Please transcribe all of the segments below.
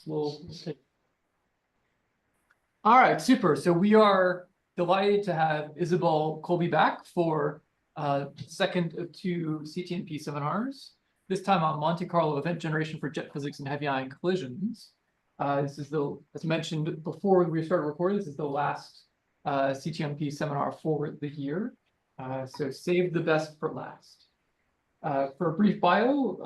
All right, super. So we are delighted to have Isobel Kolbé back for second of two CTNP seminars, this time on Monte Carlo event generation for jet physics and heavy ion collisions. This is as mentioned before we started recording, this is the last CTNP seminar for the year. So save the best for last. For a brief bio,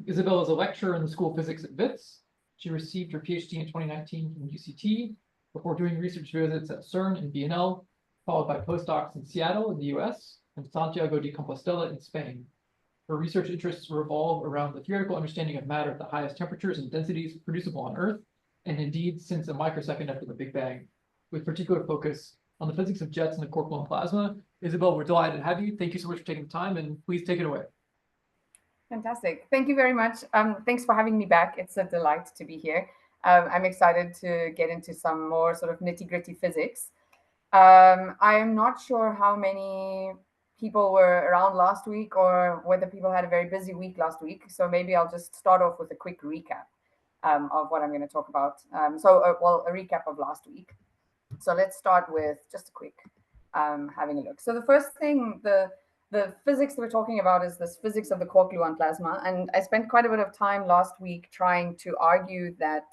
Isobel is a lecturer in the School of Physics at Wits. She received her PhD in 2019 from UCT before doing research visits at CERN and BNL, followed by postdocs in Seattle in the US and Santiago de Compostela in Spain. Her research interests revolve around the theoretical understanding of matter at the highest temperatures and densities producible on Earth, and indeed since a microsecond after the Big Bang, with particular focus on the physics of jets and the quark-gluon plasma. Isobel, we're delighted to have you. Thank you so much for taking the time, and please take it away. Fantastic. Thank you very much. Thanks for having me back. It's a delight to be here. I'm excited to get into some more sort of nitty-gritty physics. I'm not sure how many people were around last week or whether people had a very busy week last week. So maybe I'll just start off with a quick recap of what I'm going to talk about. A recap of last week. So let's start with just a quick having a look. So the first thing, the physics that we're talking about is this physics of the quark-gluon plasma. And I spent quite a bit of time last week trying to argue that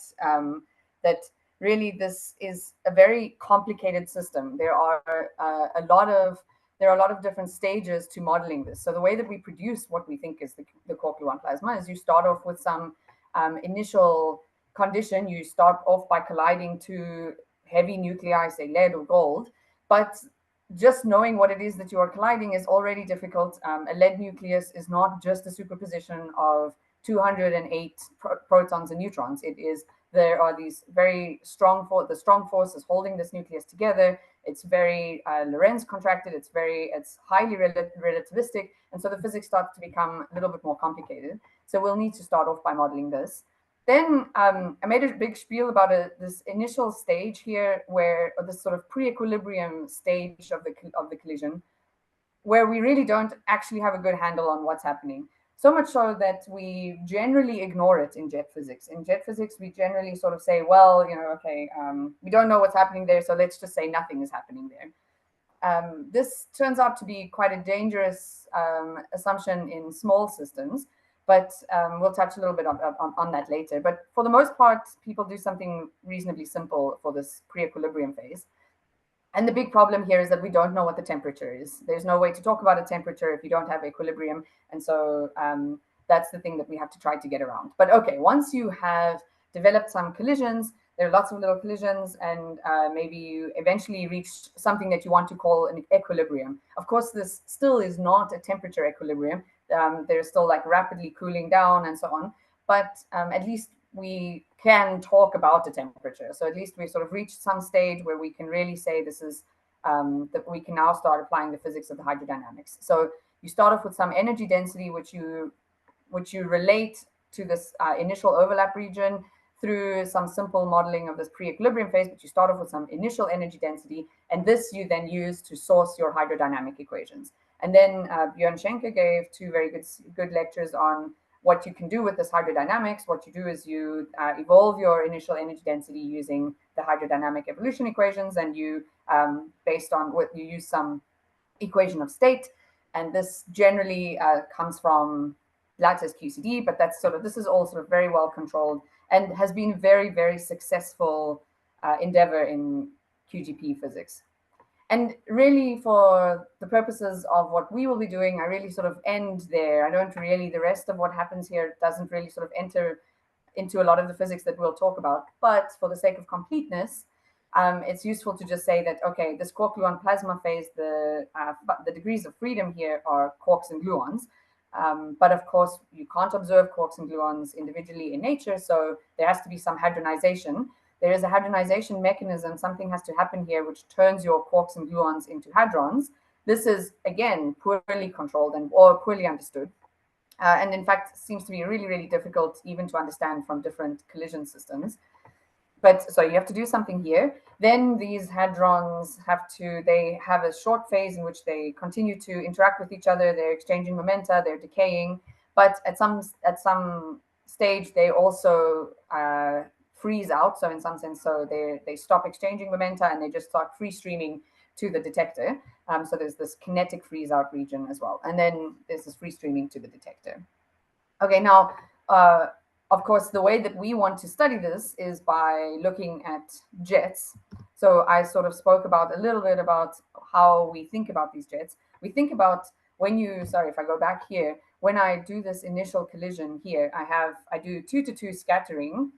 that really this is a very complicated system. There are a lot of different stages to modeling this. So the way that we produce what we think is the quark-gluon plasma is you start off with some initial condition. You start off by colliding two heavy nuclei, say lead or gold, but just knowing what it is that you are colliding is already difficult. A lead nucleus is not just a superposition of 208 protons and neutrons. There are these very strong forces holding this nucleus together. It's very Lorentz contracted. It's highly relativistic, and so the physics starts to become a little bit more complicated. So we'll need to start off by modeling this. Then I made a big spiel about this initial stage here, where this sort of pre-equilibrium stage of the collision, where we really don't actually have a good handle on what's happening. So much so that we generally ignore it in jet physics. In jet physics, we generally sort of say, well, okay, we don't know what's happening there, so let's just say nothing is happening there. This turns out to be quite a dangerous assumption in small systems. But we'll touch a little bit on that later. But for the most part, people do something reasonably simple for this pre-equilibrium phase. And the big problem here is that we don't know what the temperature is. There's no way to talk about a temperature if you don't have equilibrium. And so that's the thing that we have to try to get around. But okay, once you have developed some collisions, there are lots of little collisions, and maybe you eventually reach something that you want to call an equilibrium. Of course, this still is not a temperature equilibrium. They're still like rapidly cooling down and so on, but at least we can talk about the temperature. So at least we sort of reached some stage where we can really say this is that we can now start applying the physics of the hydrodynamics. So you start off with some energy density, which you relate to this initial overlap region through some simple modeling of this pre-equilibrium phase, but you start off with some initial energy density, and this you then use to source your hydrodynamic equations. And then Björn Schenker gave two very good lectures on what you can do with this hydrodynamics. What you do is you evolve your initial energy density using the hydrodynamic evolution equations, and you, based on what you use some equation of state. And this generally comes from lattice QCD, but this is all sort of very well controlled and has been very, very successful endeavor in QGP physics. And really, for the purposes of what we will be doing, I really sort of end there. The rest of what happens here doesn't really sort of enter into a lot of the physics that we'll talk about. But for the sake of completeness, it's useful to just say that, okay, this quark-gluon plasma phase, the degrees of freedom here are quarks and gluons. But of course, you can't observe quarks and gluons individually in nature, so there has to be some hadronization. There is a hadronization mechanism. Something has to happen here which turns your quarks and gluons into hadrons. This is, again, poorly controlled or poorly understood. And in fact, seems to be really, really difficult even to understand from different collision systems. But so you have to do something here. Then these hadrons they have a short phase in which they continue to interact with each other. They're exchanging momenta, they're decaying. But at some stage, they also freeze out. So in some sense, so they stop exchanging momenta and they just start free streaming to the detector. So there's this kinetic freeze out region as well. And then there's this free streaming to the detector. Okay, now, of course, the way that we want to study this is by looking at jets. So I sort of spoke about a little bit about how we think about these jets. We think about when you, sorry, if I go back here, when I do this initial collision here, I do 2-to-2 scattering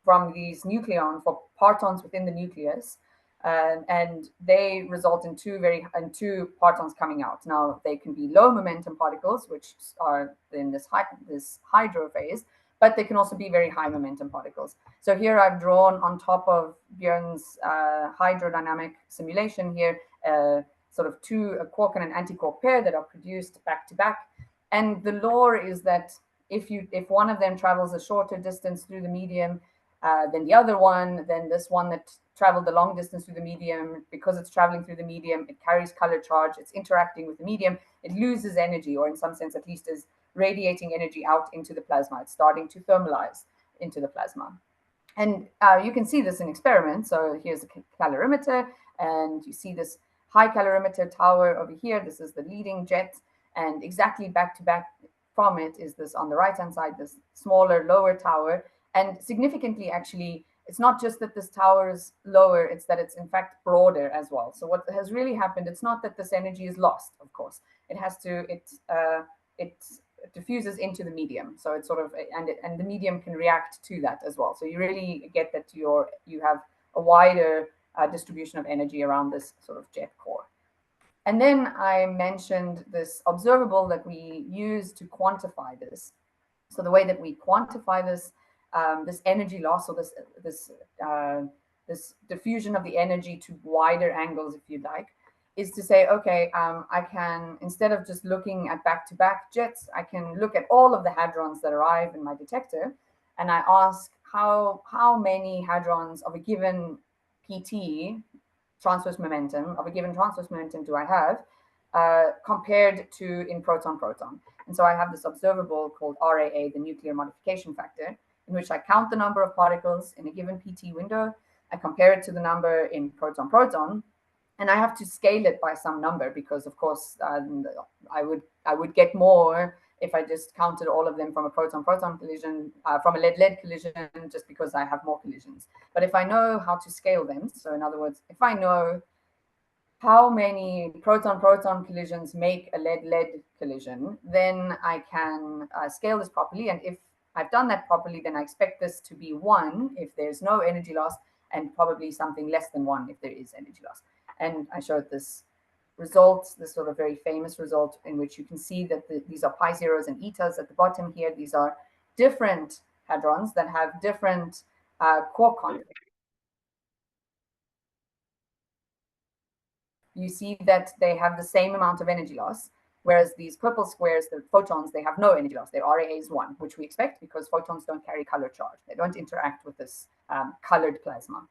from these nucleons for partons within the nucleus. And they result in two partons coming out. Now they can be low momentum particles, which are in this hydro phase, but they can also be very high momentum particles. So here I've drawn on top of Björn's hydrodynamic simulation here, sort of a quark and an antiquark pair that are produced back to back. And the law is that if one of them travels a shorter distance through the medium than the other one, then this one that traveled the long distance through the medium, because it's traveling through the medium, it carries color charge, it's interacting with the medium, it loses energy, or in some sense at least is radiating energy out into the plasma. It's starting to thermalize into the plasma. And you can see this in experiments. So here's a calorimeter, and you see this high calorimeter tower over here. This is the leading jet, and exactly back to back from it is this on the right-hand side, this smaller, lower tower. And significantly, actually, it's not just that this tower is lower, it's that it's in fact broader as well. So what has really happened, it's not that this energy is lost, of course. It has to, it diffuses into the medium. So it's sort of, and the medium can react to that as well. So you really get that you have a wider distribution of energy around this sort of jet core. And then I mentioned this observable that we use to quantify this. So the way that we quantify this, this energy loss, or this diffusion of the energy to wider angles, if you'd like, is to say, okay, I can, instead of just looking at back-to-back jets, I can look at all of the hadrons that arrive in my detector, and I ask how many hadrons of a given PT, transverse momentum, do I have compared to in proton-proton. And so I have this observable called RAA, the nuclear modification factor, in which I count the number of particles in a given PT window. I compare it to the number in proton-proton, and I have to scale it by some number, because of course I would get more if I just counted all of them from a proton-proton collision, from a lead-lead collision, just because I have more collisions. But if I know how to scale them, so in other words, if I know how many proton-proton collisions make a lead-lead collision, then I can scale this properly. And if I've done that properly, then I expect this to be 1 if there's no energy loss, and probably something less than 1 if there is energy loss. And I showed this result, this sort of very famous result, in which you can see that these are pi zeros and etas at the bottom here. These are different hadrons that have different quark contents. You see that they have the same amount of energy loss, whereas these purple squares, the photons, they have no energy loss. Their RAA is 1, which we expect because photons don't carry color charge. They don't interact with this colored plasma.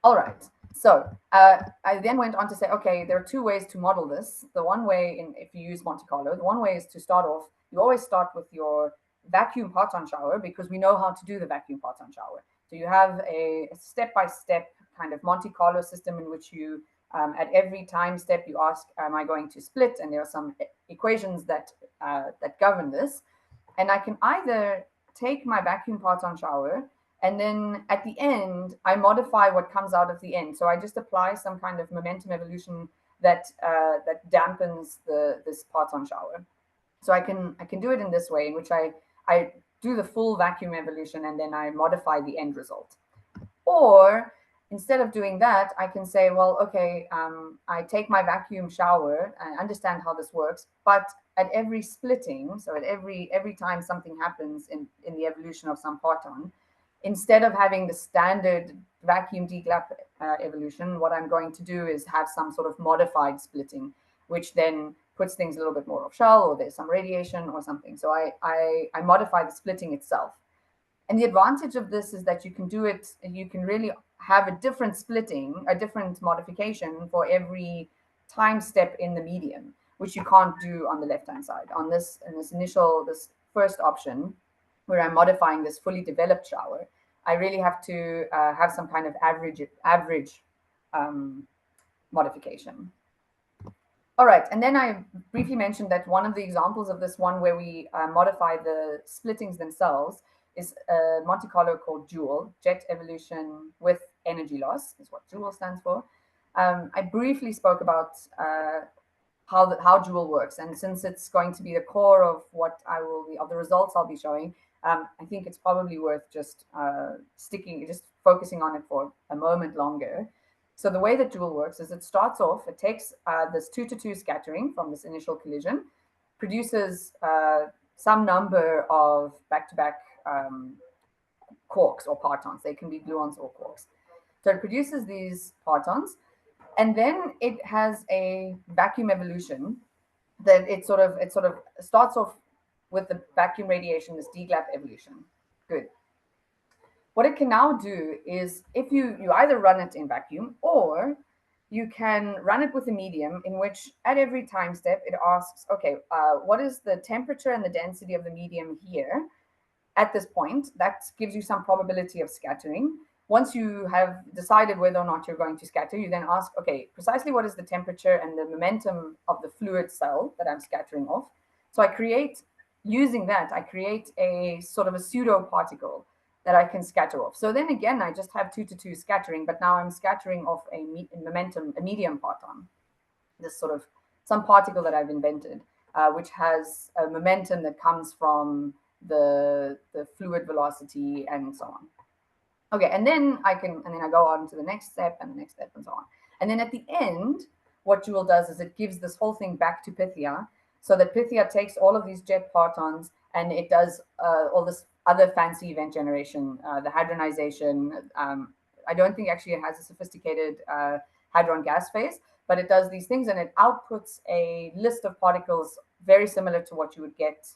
All right. So I then went on to say, okay, there are 2 ways to model this. The one way, if you use Monte Carlo, the one way is to start off, you always start with your vacuum parton shower, because we know how to do the vacuum parton shower. So you have a step-by-step kind of Monte Carlo system in which you, at every time step, you ask, am I going to split? And there are some equations that govern this. And I can either take my vacuum parton shower, and then at the end, I modify what comes out of the end. So I just apply some kind of momentum evolution that dampens this parton shower. So I can do it in this way, in which I do the full vacuum evolution, and then I modify the end result. Or instead of doing that, I can say, well, okay, I take my vacuum shower, I understand how this works, but at every splitting, so at every time something happens in the evolution of some parton, instead of having the standard vacuum deglapp evolution, what I'm going to do is have some sort of modified splitting, which then puts things a little bit more off shell, or there's some radiation or something. So I modify the splitting itself. And the advantage of this is that you can do it, you can really have a different splitting, a different modification for every time step in the medium, which you can't do on the left-hand side. On this first option, where I'm modifying this fully developed shower, I really have to have some kind of average modification. All right, and then I briefly mentioned that one of the examples of this one where we modify the splittings themselves is a Monte Carlo called Joule, jet evolution with energy loss is what Joule stands for. I briefly spoke about how Joule works, and since it's going to be the core of what I will be, of the results I'll be showing, I think it's probably worth just focusing on it for a moment longer. So the way that Joule works is it starts off, it takes this 2-to-2 scattering from this initial collision, produces some number of back-to-back quarks or partons. They can be gluons or quarks. So it produces these partons, and then it has a vacuum evolution that it sort of starts off with the vacuum radiation, this DGLAP evolution. Good. What it can now do is, if you either run it in vacuum, or you can run it with a medium in which at every time step it asks, okay, what is the temperature and the density of the medium here at this point? That gives you some probability of scattering. Once you have decided whether or not you're going to scatter, you then ask, okay, precisely what is the temperature and the momentum of the fluid cell that I'm scattering off? So using that, I create a sort of a pseudo particle that I can scatter off. So then again, I just have 2-to-2 scattering, but now I'm scattering off a medium parton, this sort of some particle that I've invented, which has a momentum that comes from the fluid velocity and so on. Okay, and then I go on to the next step and the next step and so on. And then at the end, what Joule does is it gives this whole thing back to Pythia, so that Pythia takes all of these jet partons and it does all this other fancy event generation, the hadronization. I don't think actually it has a sophisticated hadron gas phase, but it does these things and it outputs a list of particles very similar to what you would get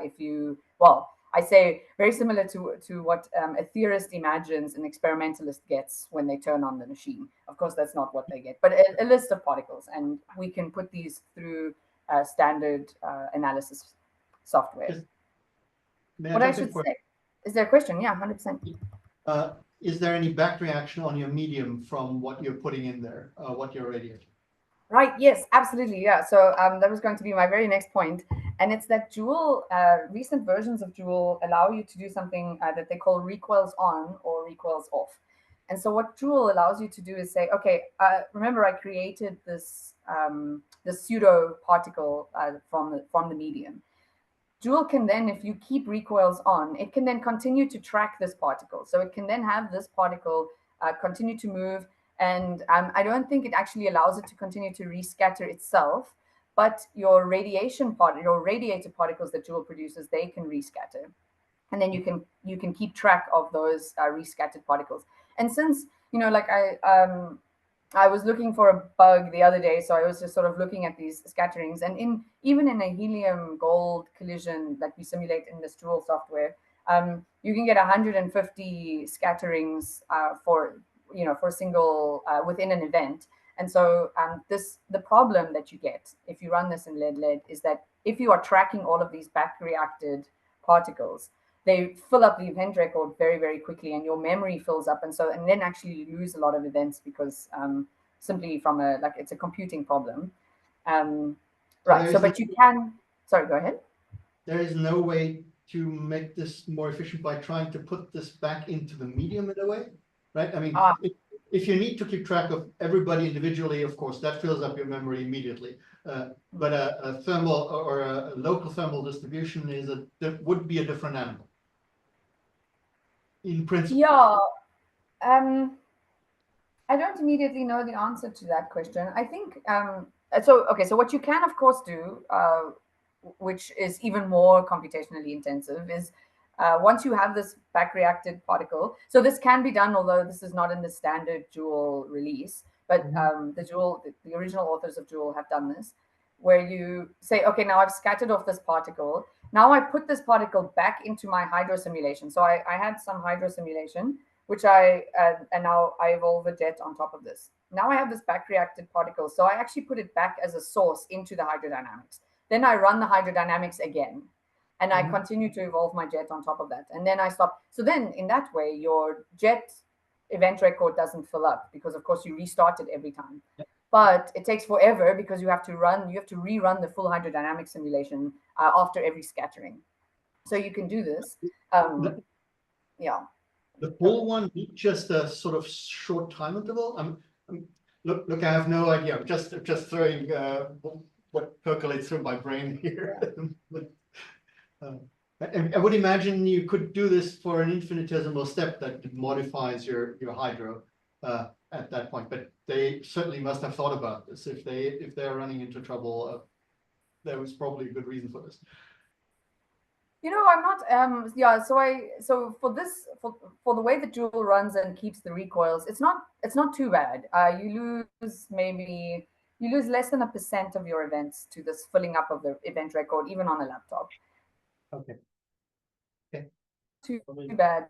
if you, well, I say very similar to what a theorist imagines an experimentalist gets when they turn on the machine. Of course, that's not what they get, but a list of particles, and we can put these through standard analysis software. What I should say, is there a question? Yeah, 100%. Is there any back reaction on your medium from what you're putting in there, what you're radiating? Right, yes, absolutely, yeah. So that was going to be my very next point. And it's that Joule, recent versions of Joule allow you to do something that they call recoils on or recoils off. And so what Joule allows you to do is say, okay, remember I created this pseudo particle from the medium. Joule can then, if you keep recoils on, it can then continue to track this particle. So it can then have this particle continue to move. And I don't think it actually allows it to continue to rescatter itself, but your radiated particles that Joule produces, they can rescatter. And then you can keep track of those rescattered particles. And since, like I was looking for a bug the other day, so I was just sort of looking at these scatterings. And even in a helium gold collision that we simulate in this Joule software, you can get 150 scatterings for a single within an event. And so the problem that you get if you run this in lead is that if you are tracking all of these back reacted particles, they fill up the event record very, very quickly, and your memory fills up. And then actually you lose a lot of events because simply from it's a computing problem. Right. So, but you can, sorry, go ahead. There is no way to make this more efficient by trying to put this back into the medium in a way, right? I mean, if you need to keep track of everybody individually, of course, that fills up your memory immediately. But a thermal or a local thermal distribution would be a different animal. In principle. Yeah. I don't immediately know the answer to that question. I think, so what you can, of course, do, which is even more computationally intensive, is once you have this back-reacted particle, so this can be done, although this is not in the standard Joule release, but the original authors of Joule have done this, where you say, okay, now I've scattered off this particle. Now I put this particle back into my hydro simulation. So I had some hydro simulation, which and now I evolve a jet on top of this. Now I have this back-reacted particle. So I actually put it back as a source into the hydrodynamics. Then I run the hydrodynamics again. And I continue to evolve my jet on top of that. And then I stop. So then in that way, your jet event record doesn't fill up because, of course, you restart it every time. But it takes forever because you have to rerun the full hydrodynamic simulation after every scattering. So you can do this. Yeah. The full one, just a sort of short time interval. Look, I have no idea. I'm just throwing what percolates through my brain here. I would imagine you could do this for an infinitesimal step that modifies your hydro at that point. But they certainly must have thought about this. If they're running into trouble, there was probably a good reason for this. You know, I'm not. Yeah. So for the way the Joule runs and keeps the recoils, it's not too bad. You lose less than 1% of your events to this filling up of the event record, even on a laptop. Okay. Too bad.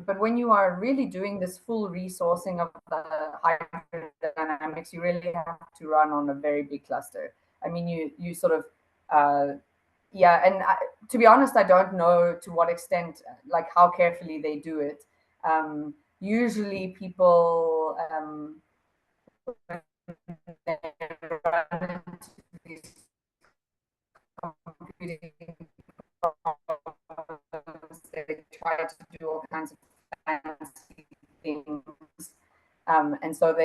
But when you are really doing this full resourcing of the hydrodynamics, you really have to run on a very big cluster. I mean, you sort of. Yeah, and to be honest, I don't know to what extent, like how carefully they do it. Usually people they try to do all kinds of fancy things, and so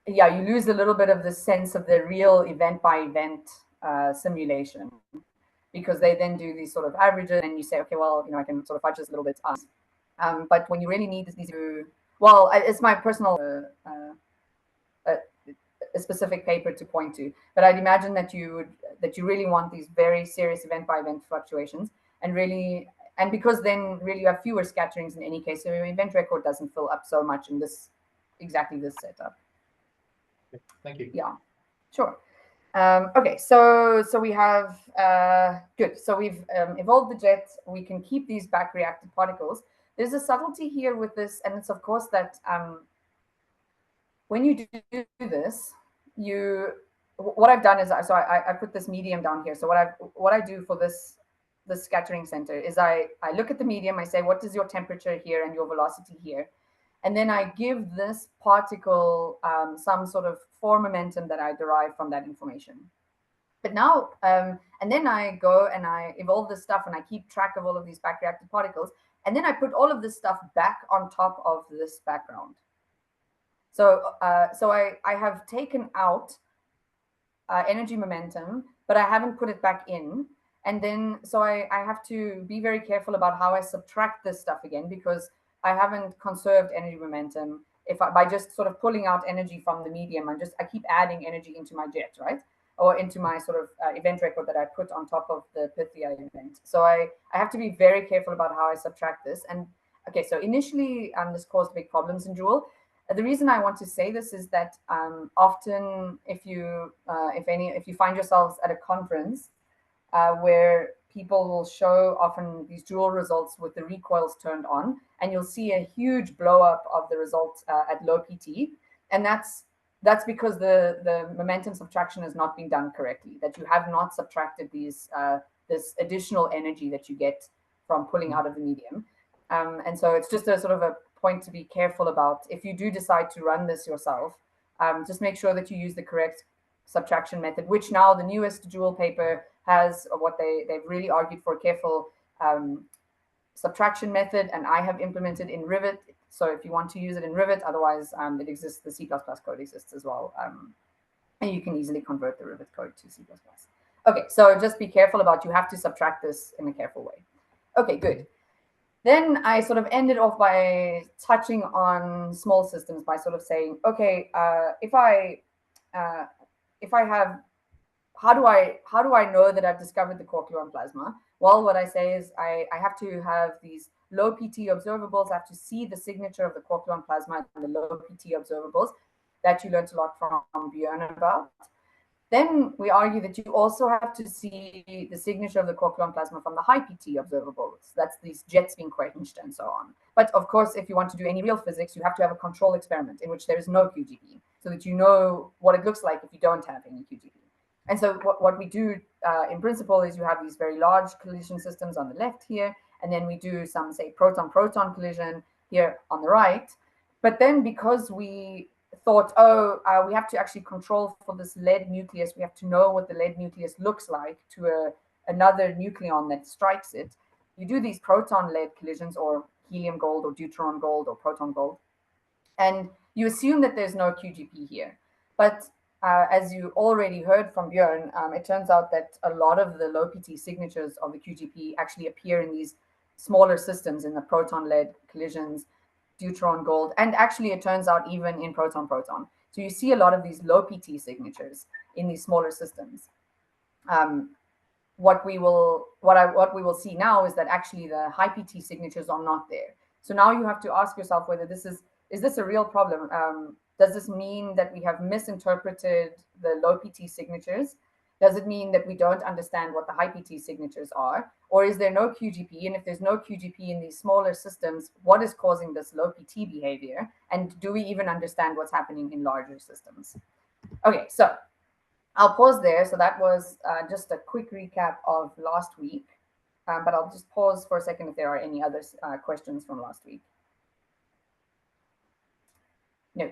yeah, you lose a little bit of the sense of the real event by event simulation, because they then do these sort of averages and you say, okay, well, I can sort of fudge this a little bit. But when you really need these, well, it's my personal a specific paper to point to, but I'd imagine that you really want these very serious event by event fluctuations, and because then really you have fewer scatterings in any case, so your event record doesn't fill up so much in exactly this setup. Thank you. Yeah, sure. Okay, so we have good. So we've evolved the jet. We can keep these back reacted particles. There's a subtlety here with this, and it's of course that when you do this, what I've done is I put this medium down here. So what I do for this scattering center is I look at the medium. I say, what is your temperature here and your velocity here? And then I give this particle some sort of form momentum that I derive from that information. But now, and then I go and I evolve this stuff and I keep track of all of these back reacted particles. And then I put all of this stuff back on top of this background. So, I have taken out energy momentum, but I haven't put it back in. And then, so I have to be very careful about how I subtract this stuff again, because I haven't conserved energy momentum. By just sort of pulling out energy from the medium, I keep adding energy into my jet, right? Or into my sort of event record that I put on top of the Pythia event. So I have to be very careful about how I subtract this. And okay, so initially this caused big problems in Joule. The reason I want to say this is that often if you find yourselves at a conference where people will show often these Joule results with the recoils turned on, and you'll see a huge blow up of the results at low PT. And that's because the momentum subtraction has not been done correctly, that you have not subtracted this additional energy that you get from pulling out of the medium. And so it's just a sort of a point to be careful about. If you do decide to run this yourself, just make sure that you use the correct subtraction method, which now the newest Joule paper has what they've really argued for a careful subtraction method, and I have implemented in Rivet. So if you want to use it in Rivet, otherwise it exists, the C++ code exists as well. And you can easily convert the Rivet code to C++. Okay, so just be careful about, you have to subtract this in a careful way. Okay, good. Then I sort of ended off by touching on small systems by sort of saying, okay, if I have, how do I know that I've discovered the quark-gluon plasma? Well, what I say is I have to have these low PT observables. I have to see the signature of the quark-gluon plasma and the low PT observables that you learned a lot from Björn about. Then we argue that you also have to see the signature of the quark-gluon plasma from the high PT observables. That's these jets being quenched and so on. But of course, if you want to do any real physics, you have to have a control experiment in which there is no QGB, so that you know what it looks like if you don't have any QGB. And so what we do in principle is you have these very large collision systems on the left here, and then we do some, say, proton-proton collision here on the right. But then because we thought, we have to actually control for this lead nucleus, we have to know what the lead nucleus looks like to another nucleon that strikes it. You do these proton-lead collisions, or helium gold, or deuteron gold, or proton gold, and you assume that there's no QGP here. But as you already heard from Björn, it turns out that a lot of the low PT signatures of the QGP actually appear in these smaller systems, in the proton-lead collisions, deuteron gold, and actually it turns out even in proton-proton. So you see a lot of these low PT signatures in these smaller systems. What we will see now is that actually the high PT signatures are not there. So now you have to ask yourself whether this is this a real problem? Does this mean that we have misinterpreted the low PT signatures? Does it mean that we don't understand what the high PT signatures are? Or is there no QGP? And if there's no QGP in these smaller systems, what is causing this low PT behavior? And do we even understand what's happening in larger systems? Okay, so I'll pause there. So that was just a quick recap of last week. But I'll just pause for a second if there are any other questions from last week. No.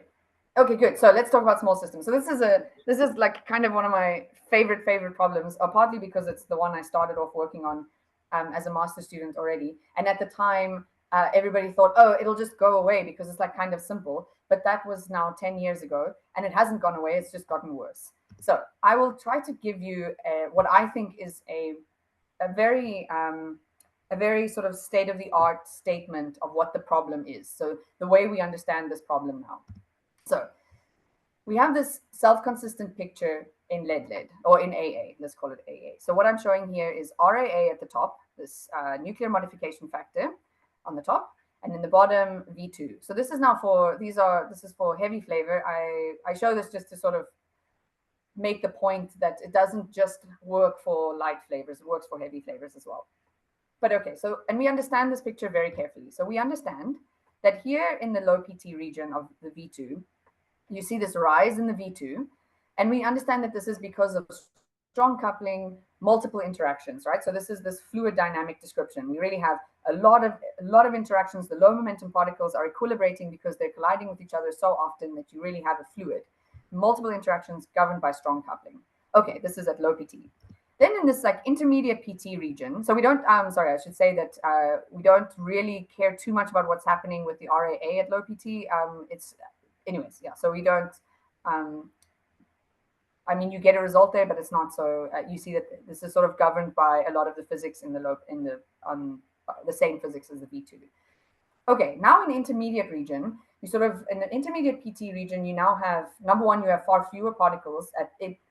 Okay, good. So let's talk about small systems. So this is like kind of one of my favorite problems, partly because it's the one I started off working on as a master's student already. And at the time, everybody thought, oh, it'll just go away because it's like kind of simple. But that was now 10 years ago, and it hasn't gone away. It's just gotten worse. So I will try to give you what I think is a very sort of state-of-the-art statement of what the problem is. So the way we understand this problem now. So we have this self-consistent picture in lead, or in AA, let's call it AA. So what I'm showing here is RAA at the top, this nuclear modification factor on the top, and in the bottom, V2. So this is now for, this is for heavy flavor. I show this just to sort of make the point that it doesn't just work for light flavors, it works for heavy flavors as well. But okay, so, and we understand this picture very carefully. So we understand that here in the low PT region of the V2, you see this rise in the V2, and we understand that this is because of strong coupling, multiple interactions, right? So this is this fluid dynamic description. We really have a lot of interactions. The low momentum particles are equilibrating because they're colliding with each other so often that you really have a fluid. Multiple interactions governed by strong coupling. Okay, this is at low PT. Then in this like intermediate PT region, so we don't, sorry, I should say that we don't really care too much about what's happening with the RAA at low PT. It's, anyways, yeah, so we don't, I mean, you get a result there, but it's not so, you see that this is sort of governed by a lot of the physics in the same physics as the V2. Okay, now in the intermediate region, you sort of, in the intermediate PT region, you now have, number one, you have far fewer particles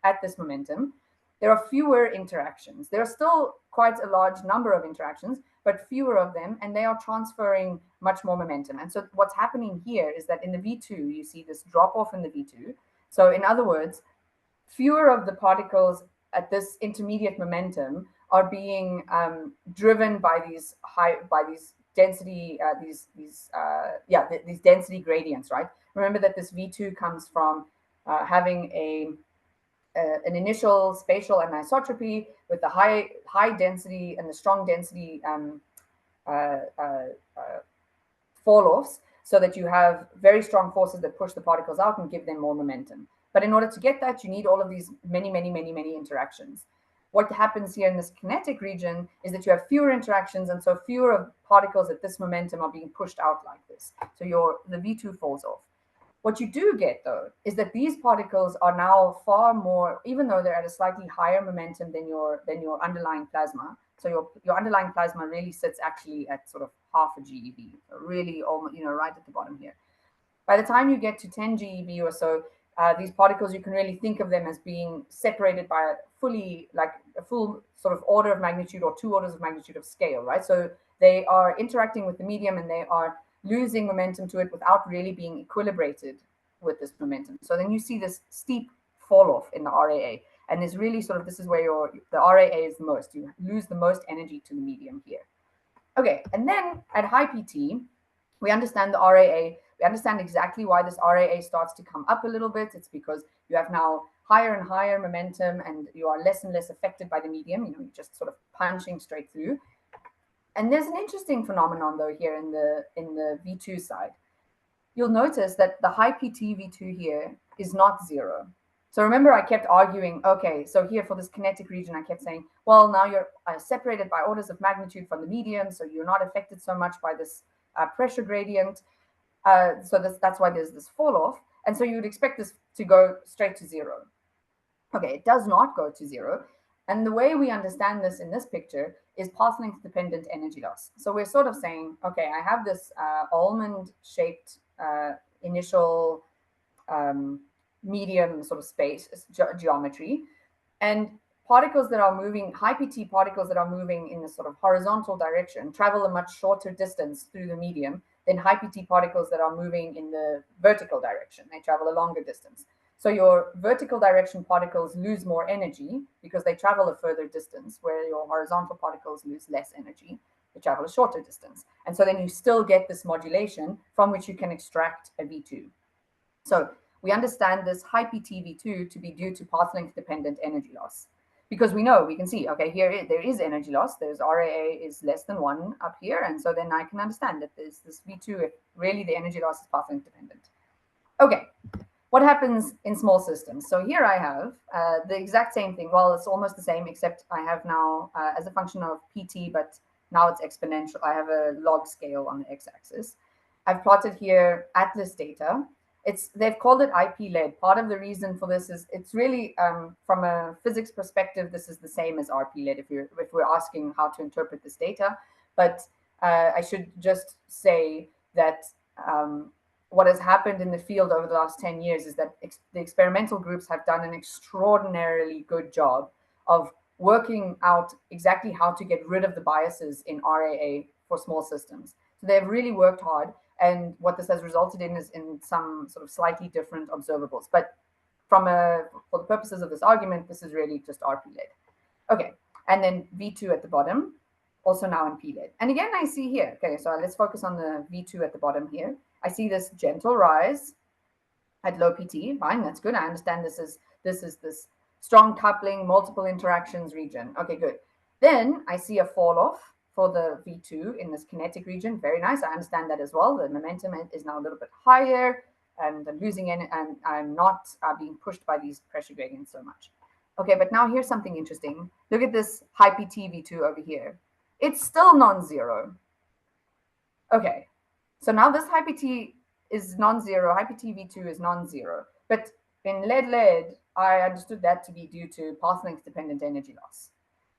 at this momentum. There are fewer interactions. There are still quite a large number of interactions, but fewer of them, and they are transferring much more momentum. And so what's happening here is that in the V2, you see this drop off in the V2. So in other words, fewer of the particles at this intermediate momentum are being driven by these density, these density gradients, right? Remember that this V2 comes from having an initial spatial anisotropy with the high density and the strong density fall-offs, so that you have very strong forces that push the particles out and give them more momentum. But in order to get that, you need all of these many interactions. What happens here in this kinetic region is that you have fewer interactions, and so fewer particles at this momentum are being pushed out like this. So the V2 falls off. What you do get, though, is that these particles are now far more, even though they're at a slightly higher momentum than your underlying plasma. So your underlying plasma really sits actually at sort of half a GeV, really almost, right at the bottom here. By the time you get to 10 GeV or so, these particles, you can really think of them as being separated by a full sort of order of magnitude or 2 orders of magnitude of scale, right? So they are interacting with the medium and they are losing momentum to it without really being equilibrated with this momentum. So then you see this steep fall off in the RAA, and there's really sort of, this is where the RAA is the most, you lose the most energy to the medium here. Okay, and then at high PT, we understand the RAA, we understand exactly why this RAA starts to come up a little bit. It's because you have now higher and higher momentum and you are less and less affected by the medium, you're just sort of punching straight through. And there's an interesting phenomenon though here in the V2 side. You'll notice that the high PT V2 here is not zero. So remember, I kept arguing, okay, so here for this kinetic region, I kept saying, well, now you're separated by orders of magnitude from the medium, so you're not affected so much by this pressure gradient. So that's why there's this fall off. And so you would expect this to go straight to zero. Okay, it does not go to zero. And the way we understand this in this picture is path length dependent energy loss. So we're sort of saying, okay, I have this almond shaped initial medium sort of space geometry, and particles that are moving, high PT particles that are moving in this sort of horizontal direction travel a much shorter distance through the medium than high PT particles that are moving in the vertical direction. They travel a longer distance. So your vertical direction particles lose more energy because they travel a further distance, where your horizontal particles lose less energy. They travel a shorter distance. And so then you still get this modulation from which you can extract a V2. So we understand this high PT V2 to be due to path length dependent energy loss. Because we can see, okay, here there is energy loss. There's RAA is less than 1 up here. And so then I can understand that there's this V2 if really the energy loss is path length dependent. Okay, what happens in small systems? So here I have the exact same thing. Well, it's almost the same, except I have now as a function of PT, but now it's exponential. I have a log scale on the x-axis. I've plotted here ATLAS data. They've called it IP-led. Part of the reason for this is it's really, from a physics perspective, this is the same as RP-led if we're asking how to interpret this data. But I should just say that what has happened in the field over the last 10 years is that the experimental groups have done an extraordinarily good job of working out exactly how to get rid of the biases in RAA for small systems. So they've really worked hard. And what this has resulted in is in some sort of slightly different observables. But for the purposes of this argument, this is really just RP-led. Okay, and then V2 at the bottom, also now in P-led. And again, I see here, okay, so let's focus on the V2 at the bottom here. I see this gentle rise at low PT. Fine, that's good. I understand this is this strong coupling, multiple interactions region. Okay, good. Then I see a fall off for the V2 in this kinetic region. Very nice. I understand that as well. The momentum is now a little bit higher and I'm losing in, and I'm not being pushed by these pressure gradients so much. Okay, but now here's something interesting. Look at this high PT V2 over here. It's still non-zero. Okay, so now this high PT is non-zero. High PT V2 is non-zero. But in lead, I understood that to be due to path length dependent energy loss.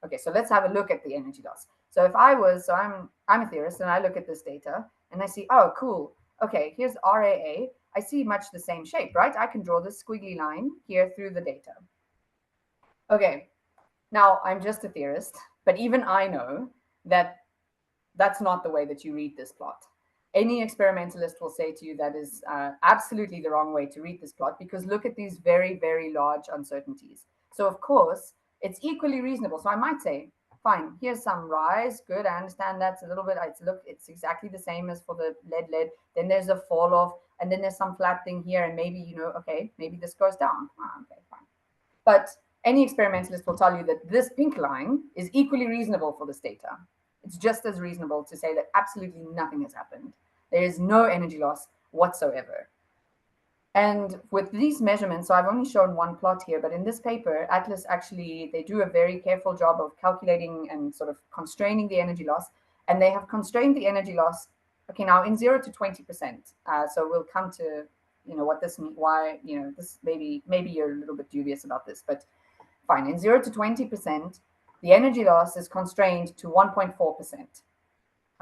Okay, so let's have a look at the energy loss. So if I'm a theorist and I look at this data and I see, oh, cool. Okay, here's RAA. I see much the same shape, right? I can draw this squiggly line here through the data. Okay, now I'm just a theorist, but even I know that that's not the way that you read this plot. Any experimentalist will say to you that is absolutely the wrong way to read this plot, because look at these very, very large uncertainties. So of course, it's equally reasonable. So I might say, fine, here's some rise. Good, I understand that's a little bit, it's exactly the same as for the lead. Then there's a fall off, and then there's some flat thing here, and maybe, okay, maybe this goes down. Okay, fine. But any experimentalist will tell you that this pink line is equally reasonable for this data. It's just as reasonable to say that absolutely nothing has happened. There is no energy loss whatsoever. And with these measurements, so I've only shown one plot here, but in this paper, Atlas actually, they do a very careful job of calculating and sort of constraining the energy loss. And they have constrained the energy loss, okay, now in 0 to 20%. So we'll come to, what this means, why, this maybe you're a little bit dubious about this, but fine. In 0 to 20%, the energy loss is constrained to 1.4%.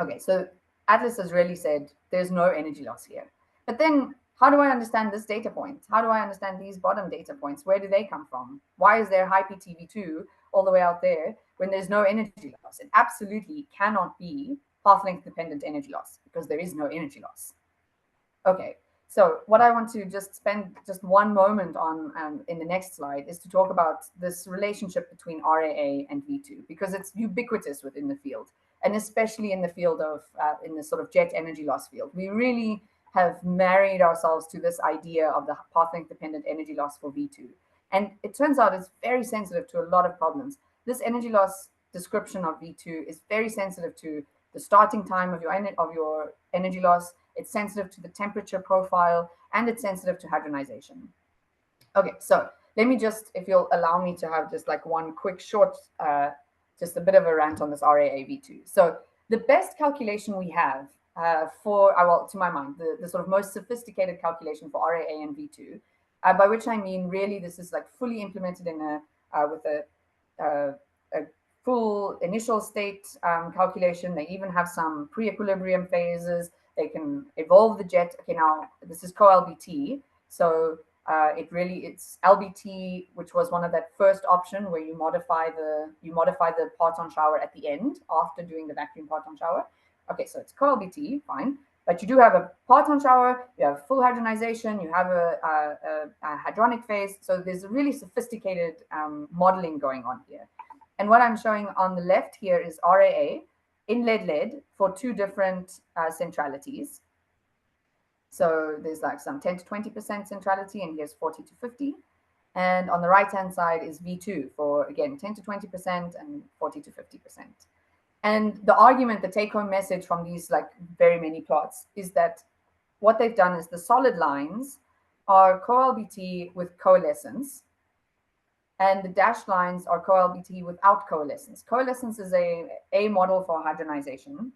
Okay, so Atlas has really said there's no energy loss here. But then how do I understand this data point? How do I understand these bottom data points? Where do they come from? Why is there high PTV2 all the way out there when there's no energy loss? It absolutely cannot be path length dependent energy loss, because there is no energy loss. Okay, so what I want to just spend just one moment on in the next slide is to talk about this relationship between RAA and V2, because it's ubiquitous within the field, and especially in the field of, in the sort of jet energy loss field. We really have married ourselves to this idea of the path length dependent energy loss for V2. And it turns out it's very sensitive to a lot of problems. This energy loss description of V2 is very sensitive to the starting time of your energy loss. It's sensitive to the temperature profile, and it's sensitive to hadronization. Okay, so let me just, if you'll allow me to have just like one quick short, just a bit of a rant on this RAA V2. So the best calculation we have for, well, to my mind, the sort of most sophisticated calculation for RAA and V2, by which I mean really this is like fully implemented in with a full initial state calculation. They even have some pre-equilibrium phases. They can evolve the jet. Okay, now this is co-LBT. So it's LBT, which was one of that first option where you modify the parton shower at the end after doing the vacuum parton shower. Okay, so it's co-LBT, fine. But you do have a parton shower, you have full hadronization, you have a hadronic phase. So there's a really sophisticated modeling going on here. And what I'm showing on the left here is RAA in lead-lead for two different centralities. So there's like some 10 to 20% centrality, and here's 40 to 50. And on the right-hand side is V2 for, again, 10 to 20% and 40 to 50%. And the argument, the take-home message from these like very many plots is that what they've done is the solid lines are co-LBT with coalescence, and the dashed lines are co-LBT without coalescence. Coalescence is a model for hadronization,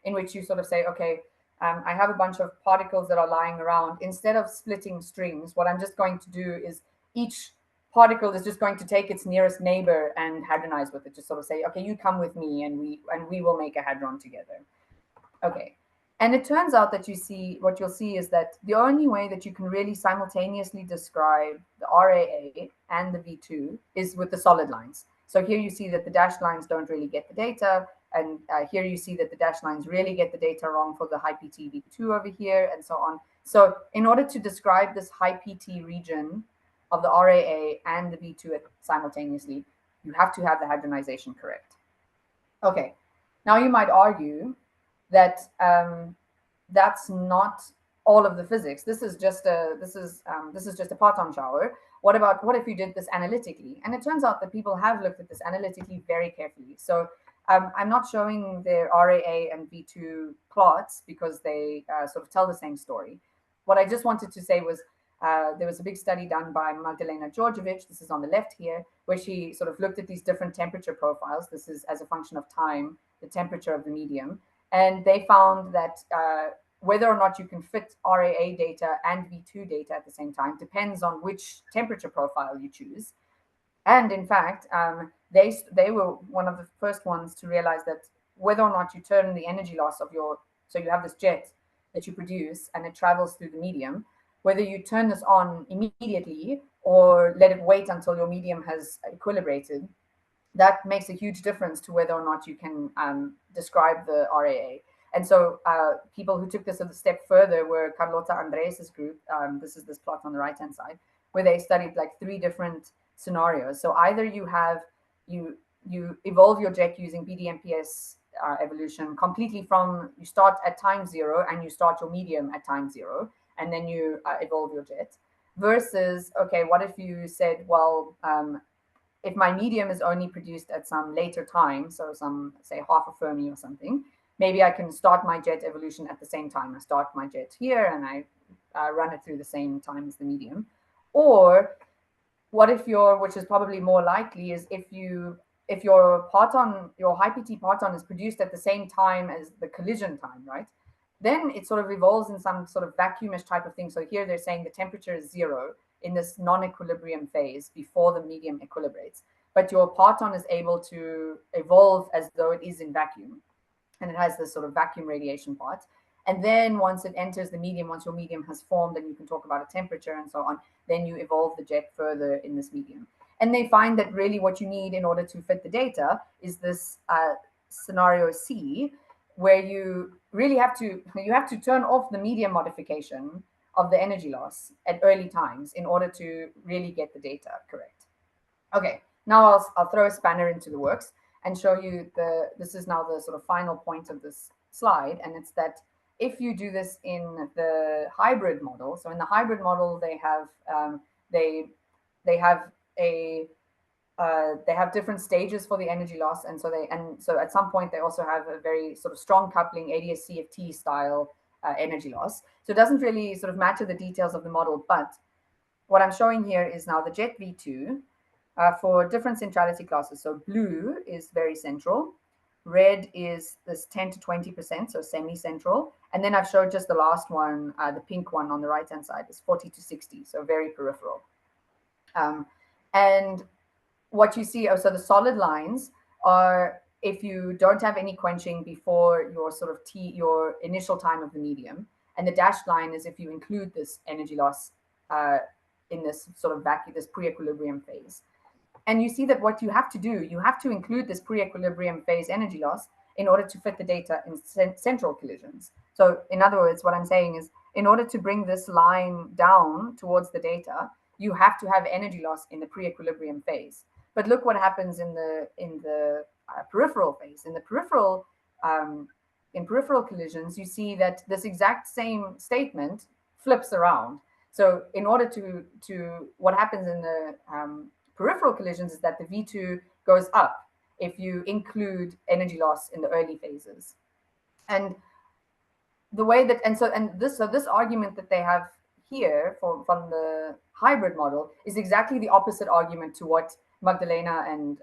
in which you sort of say, okay, I have a bunch of particles that are lying around. Instead of splitting strings, what I'm just going to do is each particle is just going to take its nearest neighbor and hadronize with it. Just sort of say, okay, you come with me, and we will make a hadron together. Okay. And it turns out that what you'll see is that the only way that you can really simultaneously describe the RAA and the V2 is with the solid lines. So here you see that the dashed lines don't really get the data. And here you see that the dashed lines really get the data wrong for the high PT V2 over here, and so on. So in order to describe this high PT region of the RAA and the V2 simultaneously, you have to have the hadronization correct. Okay, now you might argue that that's not all of the physics. This is just a parton shower. What if you did this analytically? And it turns out that people have looked at this analytically very carefully. So I'm not showing their RAA and V2 plots because they sort of tell the same story. What I just wanted to say was there was a big study done by Magdalena Georgievich, this is on the left here, where she sort of looked at these different temperature profiles. This is as a function of time, the temperature of the medium. And they found that whether or not you can fit RAA data and V2 data at the same time depends on which temperature profile you choose. And in fact, they were one of the first ones to realize that whether or not you turn the energy loss of so you have this jet that you produce and it travels through the medium, whether you turn this on immediately or let it wait until your medium has equilibrated, that makes a huge difference to whether or not you can describe the RAA. And so people who took this a step further were Carlota Andres' group. This is this plot on the right-hand side, where they studied like 3 different scenarios. So either you evolve your jet using BDMPS evolution completely from, you start at time 0 and you start your medium at time 0, and then you evolve your jet. Versus, okay, what if you said, well, if my medium is only produced at some later time, so some, say, half a Fermi or something, maybe I can start my jet evolution at the same time. I start my jet here and I run it through the same time as the medium. Or what if which is probably more likely, is if your parton, your high PT parton is produced at the same time as the collision time, right? Then it sort of evolves in some sort of vacuumish type of thing. So here they're saying the temperature is 0 in this non-equilibrium phase before the medium equilibrates. But your parton is able to evolve as though it is in vacuum. And it has this sort of vacuum radiation part. And then once it enters the medium, once your medium has formed, and you can talk about a temperature and so on, then you evolve the jet further in this medium. And they find that really what you need in order to fit the data is this scenario C, where you really have to turn off the medium modification of the energy loss at early times in order to really get the data correct. Okay, now I'll throw a spanner into the works and show you this is now the sort of final point of this slide, and it's that if you do this in the hybrid model, so in the hybrid model, they have they have different stages for the energy loss, and so at some point they also have a very sort of strong coupling ADS-CFT style energy loss. So it doesn't really sort of matter the details of the model, but what I'm showing here is now the jet V2 for different centrality classes. So blue is very central, red is this 10 to 20%, so semi-central, and then I've showed just the last one, the pink one on the right hand side is 40 to 60, so very peripheral. And what you see, so the solid lines are if you don't have any quenching before your sort of your initial time of the medium, and the dashed line is if you include this energy loss in this sort of vacuum, this pre-equilibrium phase. And you see that what you have to do, you have to include this pre-equilibrium phase energy loss in order to fit the data in central collisions. So in other words, what I'm saying is, in order to bring this line down towards the data, you have to have energy loss in the pre-equilibrium phase. But look what happens in the peripheral phase. In the peripheral collisions, you see that this exact same statement flips around. So in order to what happens in the peripheral collisions is that the V2 goes up if you include energy loss in the early phases. And the way that this argument that they have here from the hybrid model is exactly the opposite argument to what Magdalena and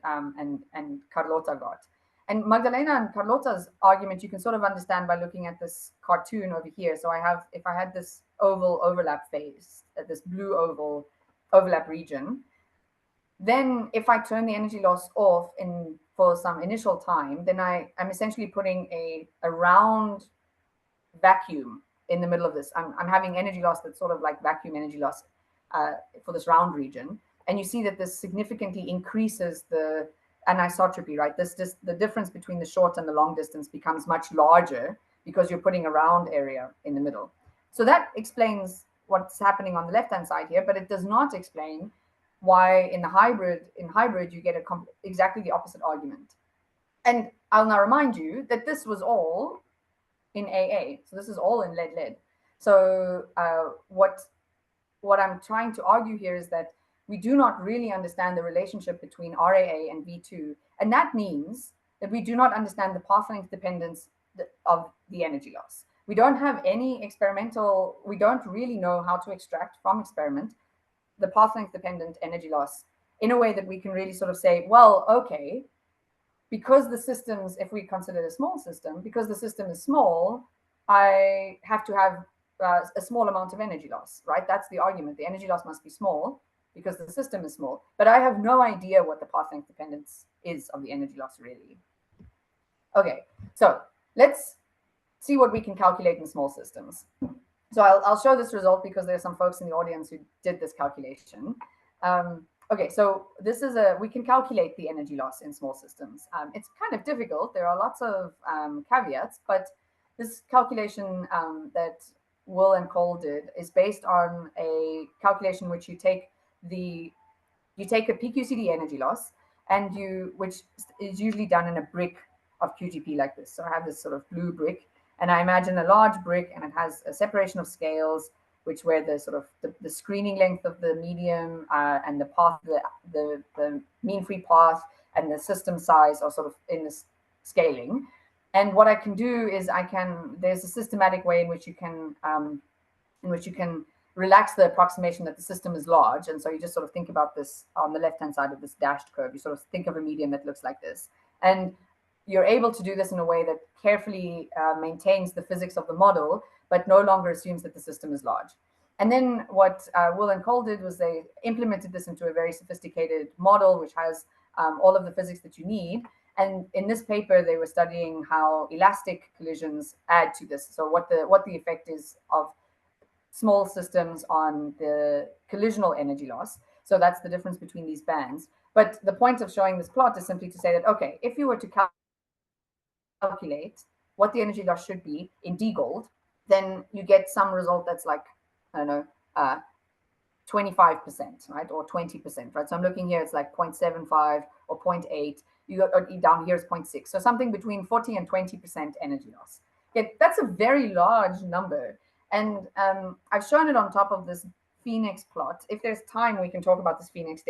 Carlota got. And Magdalena and Carlota's argument you can sort of understand by looking at this cartoon over here. So if I had this oval overlap phase, this blue oval overlap region, then if I turn the energy loss off for some initial time, then I'm essentially putting a round vacuum in the middle of this. I'm having energy loss that's sort of like vacuum energy loss for this round region. And you see that this significantly increases the anisotropy, right? The difference between the short and the long distance becomes much larger because you're putting a round area in the middle. So that explains what's happening on the left-hand side here, but it does not explain why in hybrid you get exactly the opposite argument. And I'll now remind you that this was all in AA. So this is all in lead-lead. So what I'm trying to argue here is that we do not really understand the relationship between RAA and V2. And that means that we do not understand the path length dependence of the energy loss. We don't have any we don't really know how to extract from experiment the path length dependent energy loss in a way that we can really sort of say, well, okay, because the systems, if we consider a small system, because the system is small, I have to have a small amount of energy loss, right? That's the argument. The energy loss must be small because the system is small, but I have no idea what the path length dependence is of the energy loss really. Okay, so let's see what we can calculate in small systems. So I'll show this result because there are some folks in the audience who did this calculation. Okay, so this is we can calculate the energy loss in small systems. It's kind of difficult. There are lots of caveats, but this calculation that Will and Cole did is based on a calculation which you take a PQCD energy loss and which is usually done in a brick of QGP like this. So I have this sort of blue brick, and I imagine a large brick, and it has a separation of scales, where the sort of the screening length of the medium and the path, the mean free path and the system size are sort of in this scaling. And what I can do is there's a systematic way in which you can relax the approximation that the system is large. And so you just sort of think about this on the left-hand side of this dashed curve. You sort of think of a medium that looks like this. And you're able to do this in a way that carefully maintains the physics of the model, but no longer assumes that the system is large. And then what Will and Cole did was they implemented this into a very sophisticated model, which has all of the physics that you need. And in this paper, they were studying how elastic collisions add to this. So what the effect is of small systems on the collisional energy loss. So that's the difference between these bands. But the point of showing this plot is simply to say that, okay, if you were to calculate what the energy loss should be in D gold, then you get some result that's like, I don't know, 25%, right? Or 20%, right? So I'm looking here, it's like 0.75 or 0.8. Down here is 0.6. So something between 40 and 20% energy loss. Okay, that's a very large number. And I've shown it on top of this Phoenix plot. If there's time, we can talk about this Phoenix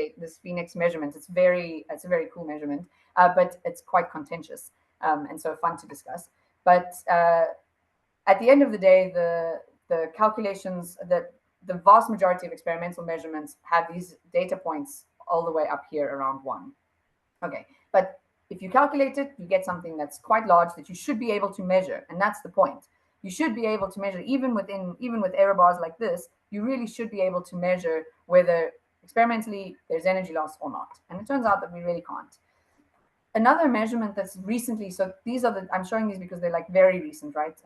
measurement. It's a very cool measurement, but it's quite contentious and so fun to discuss. But at the end of the day, the calculations, that the vast majority of experimental measurements have these data points all the way up here around 1. Okay, but if you calculate it, you get something that's quite large that you should be able to measure, and that's the point. You should be able to measure, even with error bars like this, you really should be able to measure whether experimentally there's energy loss or not. And it turns out that we really can't. Another measurement that's recently, so these are I'm showing these because they're like very recent, right?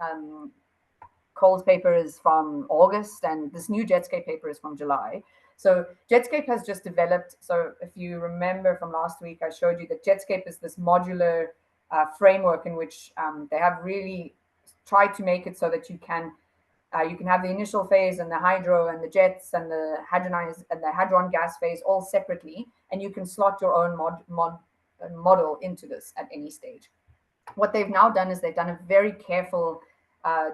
Cole's paper is from August, and this new Jetscape paper is from July. So Jetscape has just developed, so if you remember from last week, I showed you that Jetscape is this modular framework in which they have really tried to make it so that you can have the initial phase and the hydro and the jets and the hadronized and the hadron gas phase all separately, and you can slot your own model into this at any stage. What they've now done is they've done a very careful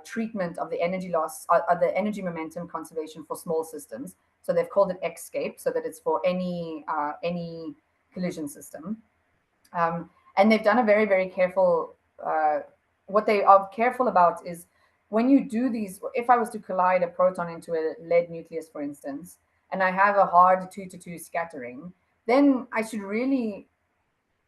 treatment of the energy loss, the energy momentum conservation for small systems. So they've called it Xscape, so that it's for any collision system. And they've done a very, very careful, what they are careful about is when you do these, if I was to collide a proton into a lead nucleus, for instance, and I have a hard 2-to-2 scattering, then I should really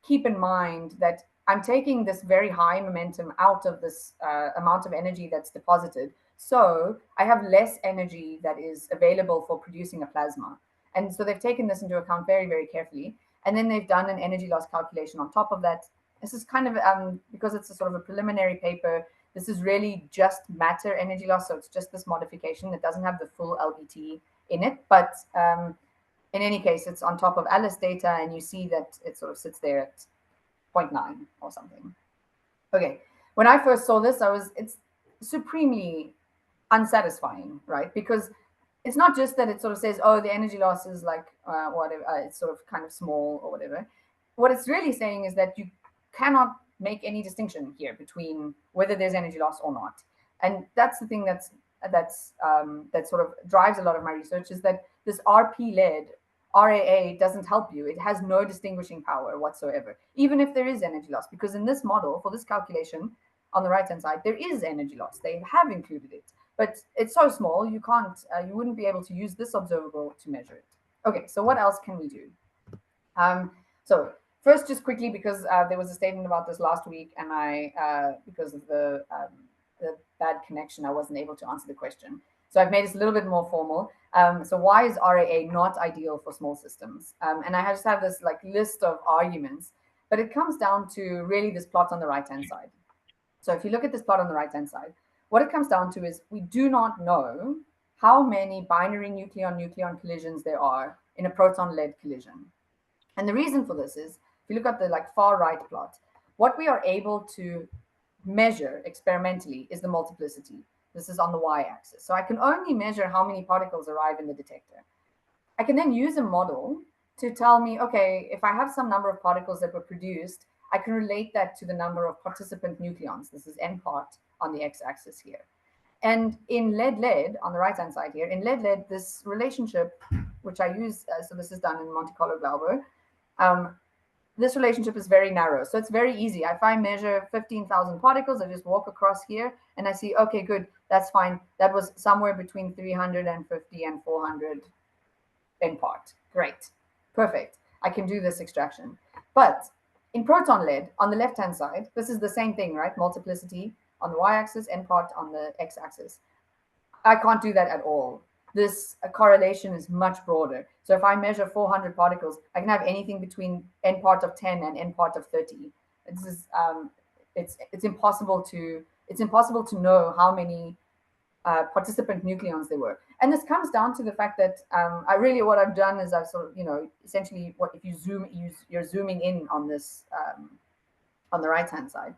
keep in mind that I'm taking this very high momentum out of this amount of energy that's deposited. So I have less energy that is available for producing a plasma. And so they've taken this into account very, very carefully. And then they've done an energy loss calculation on top of that. This is kind of, because it's a sort of a preliminary paper, this is really just matter energy loss. So it's just this modification. It doesn't have the full LBT in it. But in any case, it's on top of Alice data. And you see that it sort of sits there at 0.9 or something. Okay, when I first saw this, it's supremely unsatisfying, right? Because it's not just that it sort of says, oh, the energy loss is like whatever, it's sort of kind of small or whatever. What it's really saying is that you cannot make any distinction here between whether there's energy loss or not. And that's the thing that sort of drives a lot of my research, is that this RP-led RAA doesn't help you. It has no distinguishing power whatsoever, even if there is energy loss, because in this model, for this calculation on the right-hand side, there is energy loss. They have included it, but it's so small, you can't, you wouldn't be able to use this observable to measure it. Okay, so what else can we do? So first, just quickly, because there was a statement about this last week, and I, because of the bad connection, I wasn't able to answer the question. So I've made this a little bit more formal. So why is RAA not ideal for small systems? And I just have this like list of arguments, but it comes down to really this plot on the right-hand side. So if you look at this plot on the right-hand side, what it comes down to is we do not know how many binary nucleon-nucleon collisions there are in a proton-lead collision. And the reason for this is, if you look at the like far right plot, what we are able to measure experimentally is the multiplicity. This is on the y-axis. So I can only measure how many particles arrive in the detector. I can then use a model to tell me, okay, if I have some number of particles that were produced, I can relate that to the number of participant nucleons. This is n part on the x-axis here. And in lead-lead, on the right-hand side here, in lead-lead, this relationship, which I use, so this is done in Monte Carlo, this relationship is very narrow. So it's very easy. If I measure 15,000 particles, I just walk across here and I see, okay, good, that's fine. That was somewhere between 350 and 400 n part. Great, perfect. I can do this extraction. But in proton lead, on the left-hand side, this is the same thing, right? Multiplicity on the y-axis, n part on the x-axis. I can't do that at all. This correlation is much broader. So if I measure 400 particles, I can have anything between n part of 10 and n part of 30. This is it's impossible to know how many participant nucleons there were. And this comes down to the fact that what I've done is I've sort of, essentially if you're zooming in on this on the right-hand side.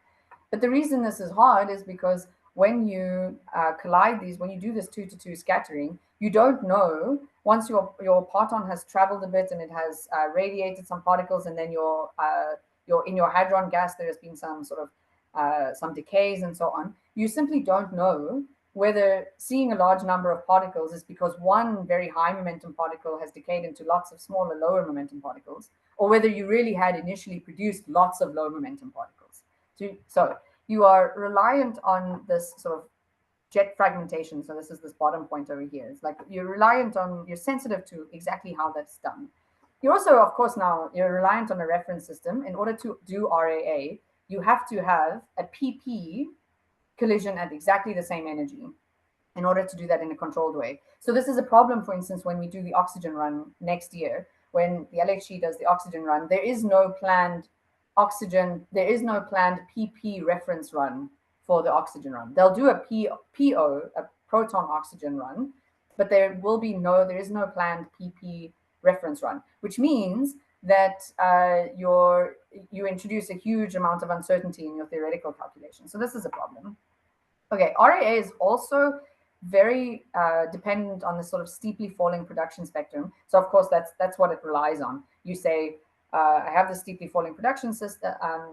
But the reason this is hard is because when you collide these, when you do this 2-to-2 scattering, you don't know, once your parton has traveled a bit and it has radiated some particles, and then in your hadron gas, there has been some sort of some decays and so on, you simply don't know whether seeing a large number of particles is because one very high momentum particle has decayed into lots of smaller, lower momentum particles, or whether you really had initially produced lots of low momentum particles. So you are reliant on this sort of jet fragmentation. So this is this bottom point over here. It's like you're sensitive to exactly how that's done. You're also, of course, now you're reliant on a reference system. In order to do RAA, you have to have a PP collision at exactly the same energy in order to do that in a controlled way. So this is a problem, for instance, when we do the oxygen run next year, when the LHC does the oxygen run, there is no planned PP reference run for the oxygen run. They'll do a PO, a proton oxygen run, but there is no planned PP reference run, which means that you introduce a huge amount of uncertainty in your theoretical calculation. So this is a problem. Okay, RAA is also very dependent on the sort of steeply falling production spectrum. So of course, that's what it relies on. You say, I have the steeply falling production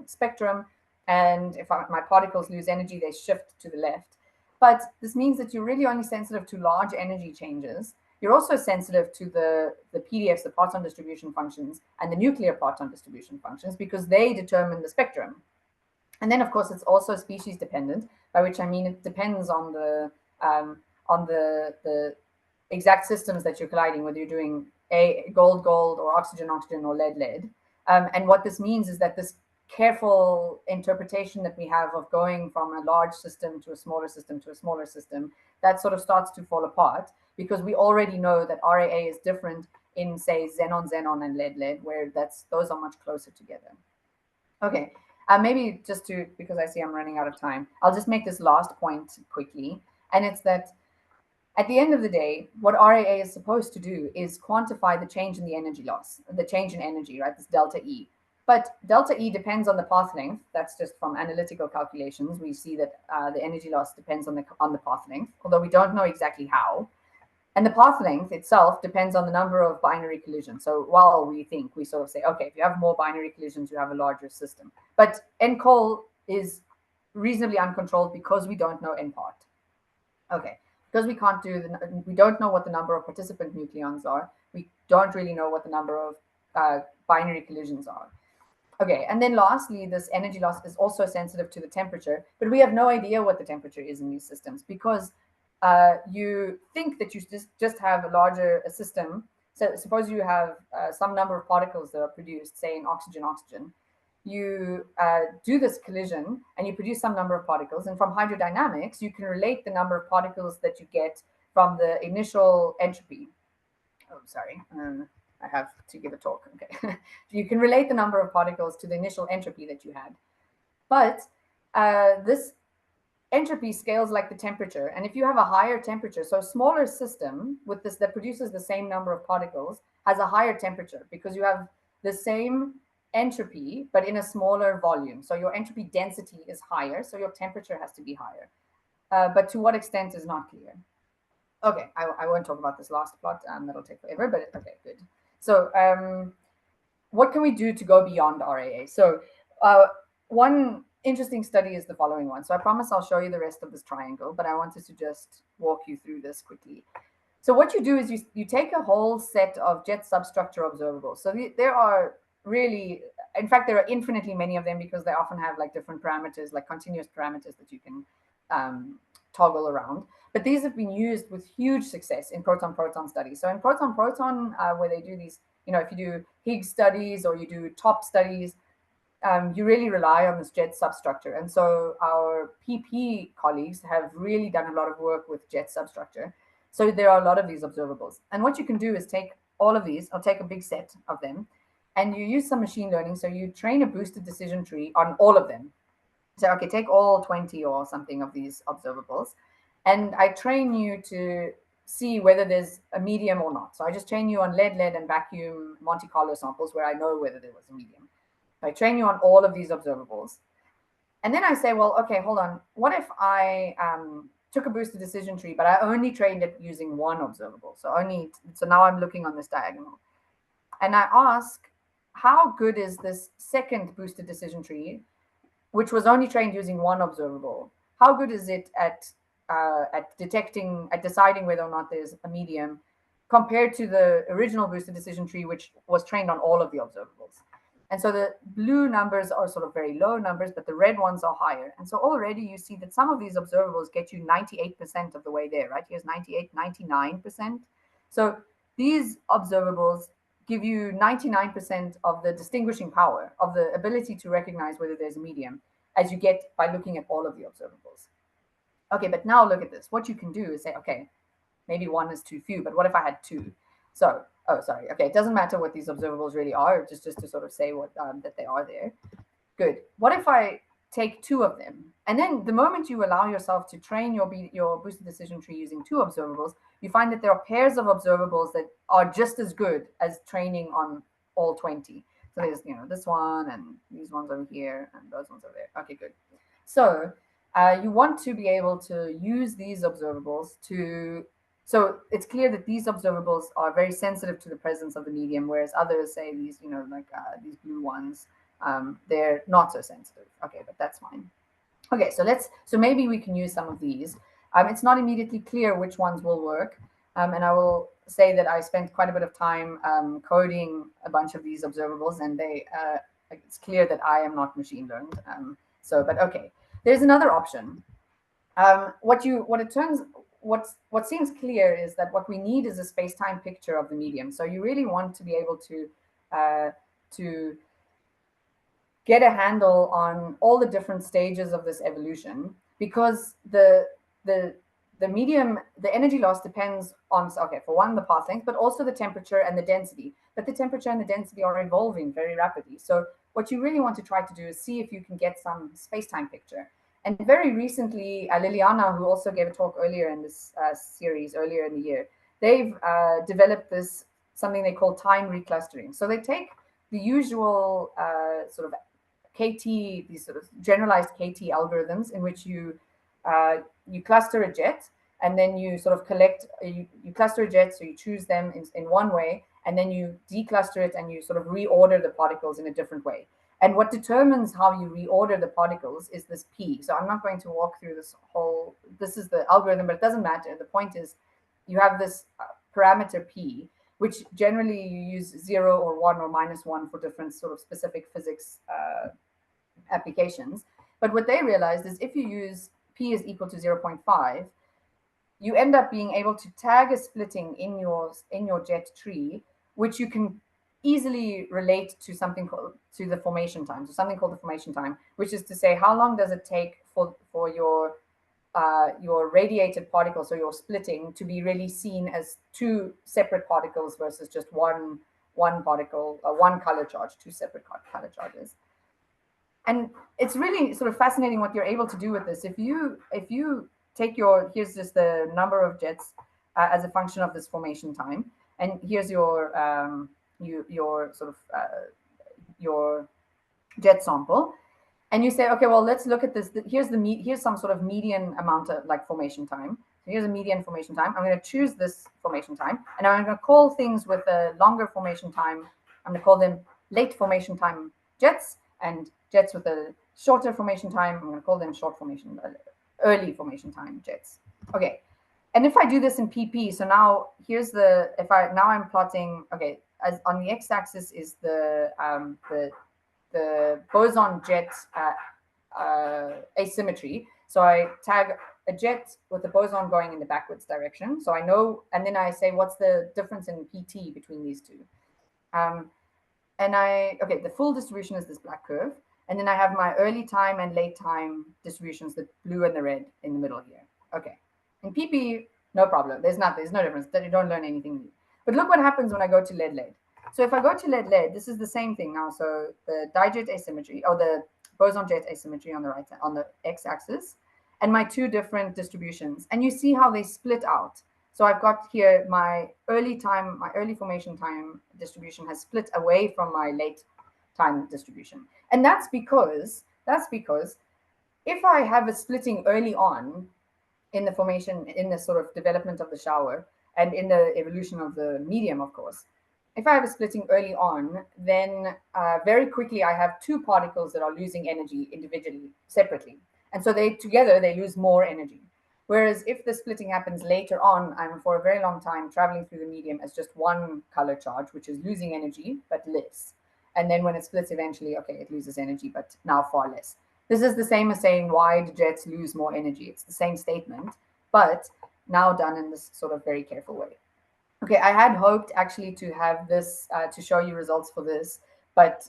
spectrum, and if my particles lose energy, they shift to the left. But this means that you're really only sensitive to large energy changes. You're also sensitive to the PDFs, the parton distribution functions, and the nuclear parton distribution functions, because they determine the spectrum. And then, of course, it's also species dependent, by which I mean it depends on the exact systems that you're colliding, whether you're doing gold, or oxygen, or lead. And what this means is that this careful interpretation that we have of going from a large system to a smaller system to a smaller system, that sort of starts to fall apart, because we already know that RAA is different in, say, xenon, and lead, where those are much closer together. Okay, maybe just because I see I'm running out of time, I'll just make this last point quickly. And it's that at the end of the day, what RAA is supposed to do is quantify the change in the energy loss, the change in energy, right? This delta E. But delta E depends on the path length. That's just from analytical calculations. We see that the energy loss depends on the path length, although we don't know exactly how. And the path length itself depends on the number of binary collisions. So while we sort of say, okay, if you have more binary collisions, you have a larger system. But NCOL is reasonably uncontrolled because we don't know NPART. Okay, because we don't know what the number of participant nucleons are. We don't really know what the number of binary collisions are. Okay, and then lastly, this energy loss is also sensitive to the temperature, but we have no idea what the temperature is in these systems, because you think that you just have a system. So suppose you have some number of particles that are produced, say in oxygen. You do this collision and you produce some number of particles, and from hydrodynamics, you can relate the number of particles that you get from the initial entropy. Oh, sorry. I have to give a talk. Okay. You can relate the number of particles to the initial entropy that you had. But this entropy scales like the temperature. And if you have a higher temperature, so a smaller system with this that produces the same number of particles has a higher temperature, because you have the same entropy, but in a smaller volume. So your entropy density is higher, so your temperature has to be higher. But to what extent is not clear. Okay, I won't talk about this last plot. That'll take forever, but okay, good. So what can we do to go beyond RAA? So one interesting study is the following one. So I promise I'll show you the rest of this triangle, but I wanted to just walk you through this quickly. So what you do is you take a whole set of jet substructure observables. So there are really, in fact, there are infinitely many of them, because they often have like different parameters, like continuous parameters that you can toggle around. But these have been used with huge success in proton-proton studies. So in proton-proton, where they do these, if you do Higgs studies or you do TOP studies, you really rely on this jet substructure. And so our PP colleagues have really done a lot of work with jet substructure. So there are a lot of these observables. And what you can do is take all of these, or take a big set of them, and you use some machine learning. So you train a boosted decision tree on all of them. So, okay, take all 20 or something of these observables, and I train you to see whether there's a medium or not. So I just train you on lead, and vacuum Monte Carlo samples where I know whether there was a medium. So I train you on all of these observables. And then I say, well, okay, hold on. What if I took a boosted decision tree, but I only trained it using one observable? So now I'm looking on this diagonal. And I ask, how good is this second boosted decision tree, which was only trained using one observable? How good is it at deciding whether or not there's a medium, compared to the original boosted decision tree, which was trained on all of the observables. And so the blue numbers are sort of very low numbers, but the red ones are higher. And so already you see that some of these observables get you 98% of the way there, right? Here's 98, 99%. So these observables give you 99% of the distinguishing power, of the ability to recognize whether there's a medium, as you get by looking at all of the observables. Okay, but now look at this. What you can do is say, okay, maybe one is too few, but what if I had two? So, oh, sorry. Okay, it doesn't matter what these observables really are, just to sort of say what that they are there. Good. What if I take two of them? And then the moment you allow yourself to train your boosted decision tree using two observables, you find that there are pairs of observables that are just as good as training on all 20. So there's, you know, this one and these ones over here and those ones over there. Okay, good. So you want to be able to use these observables to, so it's clear that these observables are very sensitive to the presence of the medium, whereas others, say these, you know, like these blue ones, they're not so sensitive. Okay, but that's fine. Okay, so maybe we can use some of these. It's not immediately clear which ones will work. And I will say that I spent quite a bit of time coding a bunch of these observables, and it's clear that I am not machine learned. But okay, there's another option. What seems clear is that what we need is a space-time picture of the medium. So you really want to be able to get a handle on all the different stages of this evolution, because the medium, the energy loss depends on, okay, for one, the path length, but also the temperature and the density. But the temperature and the density are evolving very rapidly. So what you really want to try to do is see if you can get some space-time picture. And very recently, Liliana, who also gave a talk earlier in this series, earlier in the year, they've developed something they call time reclustering. So they take the usual sort of KT, these sort of generalized KT algorithms in which you cluster a jet, and then you sort of collect, you cluster a jet, so you choose them in one way, and then you decluster it and you sort of reorder the particles in a different way. And what determines how you reorder the particles is this P. So I'm not going to walk through this is the algorithm, but it doesn't matter. The point is you have this parameter P, which generally you use 0 or 1 or -1 for different sort of specific physics applications. But what they realized is if you use P is equal to 0.5, you end up being able to tag a splitting in your jet tree, which you can easily relate to to the formation time. So something called the formation time, which is to say how long does it take for your radiated particle, so your splitting, to be really seen as two separate particles versus just one particle, one color charge, two separate color charges. And it's really sort of fascinating what you're able to do with this. If you take here's just the number of jets as a function of this formation time, and here's your sort of your jet sample, and you say, okay, well, let's look at this. Here's some sort of median amount of like formation time. So here's a median formation time. I'm going to choose this formation time, and I'm going to call things with a longer formation time. I'm going to call them late formation time jets, and jets with a shorter formation time, I'm going to call them early formation time jets. Okay, and if I do this in pp, so now here's now I'm plotting. Okay, as on the x-axis is the boson jet asymmetry. So I tag a jet with the boson going in the backwards direction. So I know, and then I say what's the difference in pt between these two. Okay, the full distribution is this black curve. And then I have my early time and late time distributions, the blue and the red in the middle here. Okay. In PP, no problem. There's no difference. You don't learn anything new. But look what happens when I go to lead-lead. So if I go to lead-lead, this is the same thing now. So the dijet asymmetry, or the boson-jet asymmetry on the right, on the x-axis, and my two different distributions. And you see how they split out. So I've got here my early formation time distribution has split away from my late time distribution. And that's because if I have a splitting early on in the formation, in the sort of development of the shower, and in the evolution of the medium, of course, if I have a splitting early on, then very quickly I have two particles that are losing energy individually, separately. And so together they lose more energy. Whereas if the splitting happens later on, I'm for a very long time traveling through the medium as just one color charge, which is losing energy, but less. And then when it splits eventually, okay, it loses energy, but now far less. This is the same as saying, why do jets lose more energy? It's the same statement, but now done in this sort of very careful way. Okay, I had hoped actually to have this, to show you results for this, but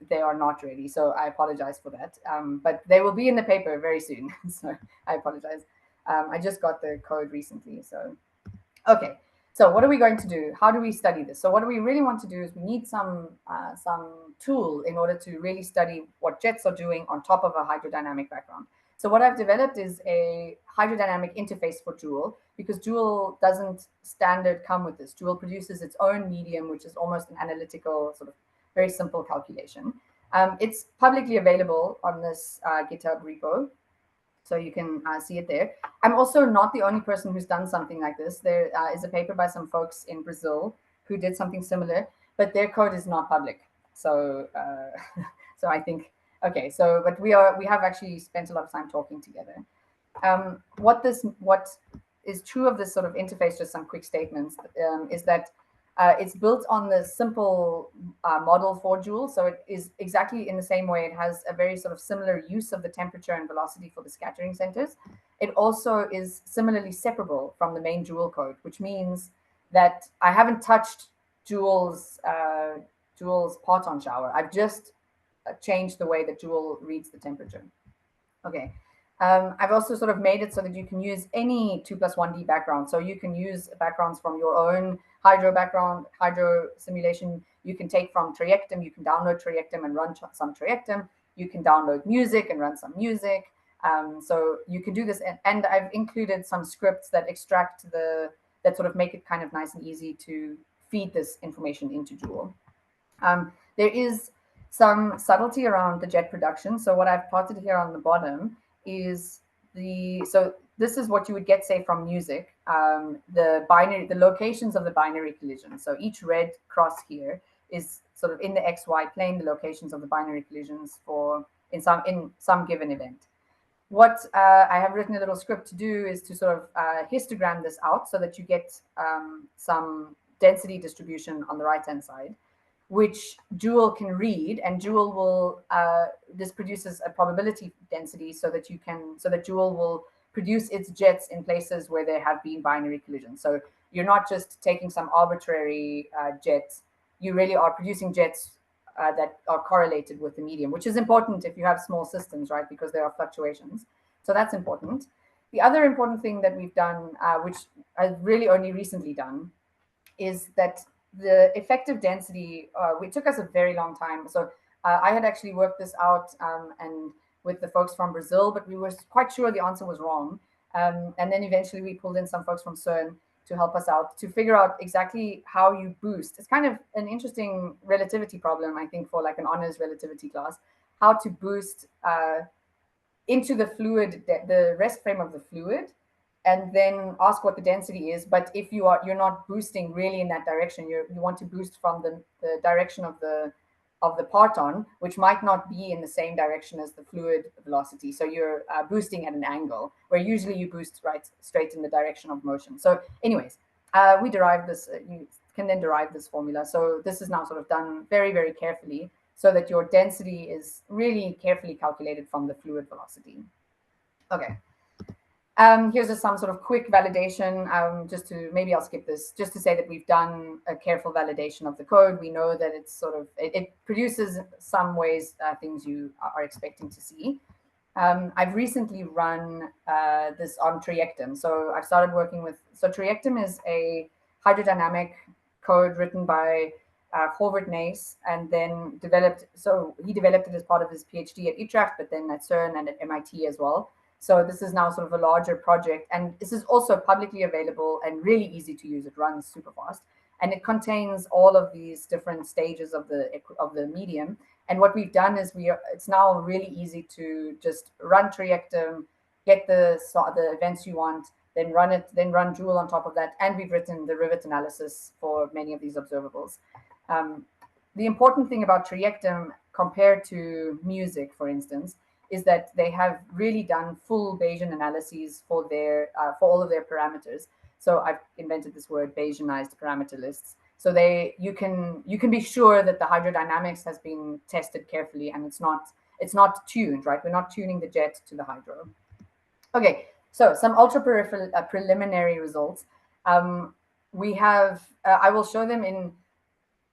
they are not ready. So I apologize for that. But they will be in the paper very soon. So I apologize. I just got the code recently. So, okay. So what are we going to do? How do we study this? So what we really want to do is we need some tool in order to really study what jets are doing on top of a hydrodynamic background. So what I've developed is a hydrodynamic interface for Joule, because Joule doesn't standard come with this. Joule produces its own medium, which is almost an analytical sort of very simple calculation. It's publicly available on this GitHub repo, so you can see it there. I'm also not the only person who's done something like this. There is a paper by some folks in Brazil who did something similar, but their code is not public. So, so I think, okay. So, but we have actually spent a lot of time talking together. What is true of this sort of interface, just some quick statements, is that it's built on the simple model for Joule. So it is exactly in the same way. It has a very sort of similar use of the temperature and velocity for the scattering centers. It also is similarly separable from the main Joule code, which means that I haven't touched Joule's parton shower. I've just changed the way that Joule reads the temperature. Okay. I've also sort of made it so that you can use any 2+1D background. So you can use backgrounds from your own hydro simulation. You can take from Trajectum, you can download Trajectum and run some Trajectum. You can download music and run some music. So you can do this. And I've included some scripts that extract that sort of make it kind of nice and easy to feed this information into Joule. There is some subtlety around the jet production. So what I've plotted here on the bottom is so this is what you would get, say, from music, the locations of the binary collision. So each red cross here is sort of in the XY plane, the locations of the binary collisions in some given event. What I have written a little script to do is to sort of histogram this out so that you get some density distribution on the right-hand side, which Joule can read, and Joule will this produces a probability density so that Joule will produce its jets in places where there have been binary collisions. So you're not just taking some arbitrary jets, you really are producing jets that are correlated with the medium, which is important if you have small systems, right? Because there are fluctuations. So that's important. The other important thing that we've done, which I've really only recently done, is that the effective density, it took us a very long time. So I had actually worked this out and with the folks from Brazil, but we were quite sure the answer was wrong. And then eventually we pulled in some folks from CERN to help us out to figure out exactly how you boost. It's kind of an interesting relativity problem, I think, for like an honors relativity class, how to boost into the fluid, the rest frame of the fluid, and then ask what the density is. But if you're not boosting really in that direction, you want to boost from the direction of the parton, which might not be in the same direction as the fluid velocity. So you're boosting at an angle, where usually you boost right straight in the direction of motion. So anyways, we derived this, you can then derive this formula. So this is now sort of done very, very carefully so that your density is really carefully calculated from the fluid velocity. Okay. Here's just some sort of quick validation, maybe I'll skip this, just to say that we've done a careful validation of the code. We know that it's sort of, it produces some ways things you are expecting to see. I've recently run this on Trajectum. So I've started working with, so Trajectum is a hydrodynamic code written by Holbert Naes, and then he developed it as part of his PhD at Utrecht, but then at CERN and at MIT as well. So this is now sort of a larger project, and this is also publicly available and really easy to use. It runs super fast, and it contains all of these different stages of the medium. And what we've done is it's now really easy to just run Trajectum, get the events you want, then run Joule on top of that, and we've written the rivet analysis for many of these observables. The important thing about Trajectum compared to music, for instance, is that they have really done full Bayesian analyses for their for all of their parameters. So I've invented this word, Bayesianized parameter lists. So you can be sure that the hydrodynamics has been tested carefully, and it's not tuned, right? We're not tuning the jet to the hydro. Okay, so some ultra preliminary results. We have, I will show them in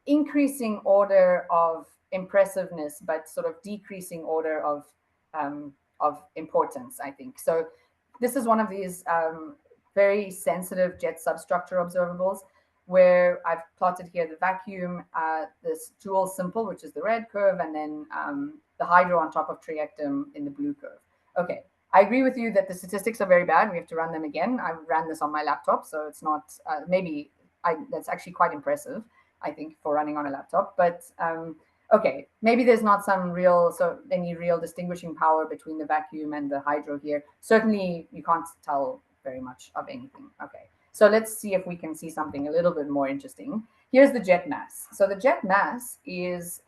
increasing order of impressiveness, but sort of decreasing order of importance, I think. So this is one of these very sensitive jet substructure observables, where I've plotted here the vacuum, this Joule simple, which is the red curve, and then the hydro on top of triectum in the blue curve. Okay, I agree with you that the statistics are very bad. We have to run them again. I ran this on my laptop, so it's not, that's actually quite impressive, I think, for running on a laptop. But okay, maybe there's not any real distinguishing power between the vacuum and the hydro here. Certainly, you can't tell very much of anything. Okay, so let's see if we can see something a little bit more interesting. Here's the jet mass. So the jet mass is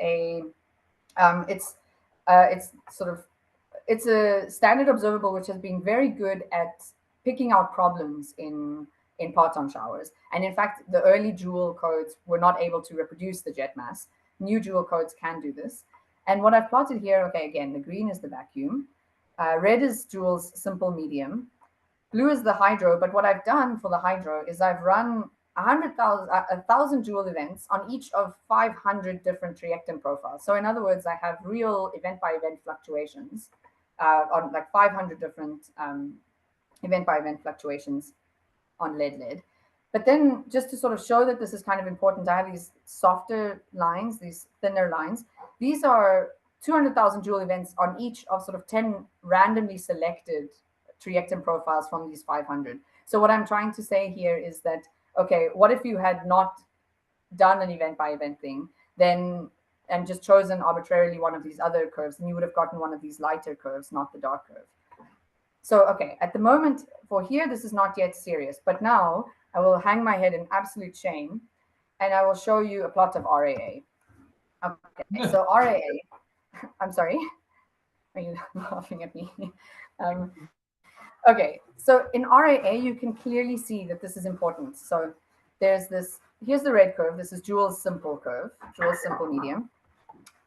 it's a standard observable which has been very good at picking out problems in parton showers. And in fact, the early Joule codes were not able to reproduce the jet mass. New Joule codes can do this. And what I've plotted here, okay, again, the green is the vacuum. Red is Joule's simple medium. Blue is the hydro. But what I've done for the hydro is I've run 1,000 Joule events on each of 500 different triectum profiles. So in other words, I have real event-by-event fluctuations on like 500 different event-by-event fluctuations on lead. But then just to sort of show that this is kind of important, I have these softer lines, these thinner lines. These are 200,000 Joule events on each of sort of 10 randomly selected triectum profiles from these 500. So what I'm trying to say here is that, okay, what if you had not done an event-by-event thing, then and just chosen arbitrarily one of these other curves, and you would have gotten one of these lighter curves, not the dark curve. So, okay, at the moment for here, this is not yet serious, but now I will hang my head in absolute shame, and I will show you a plot of RAA. Okay, so RAA, I'm sorry, are you laughing at me? Okay, so in RAA, you can clearly see that this is important. So there's this, here's the red curve. This is Joule's simple curve, Joule's simple medium.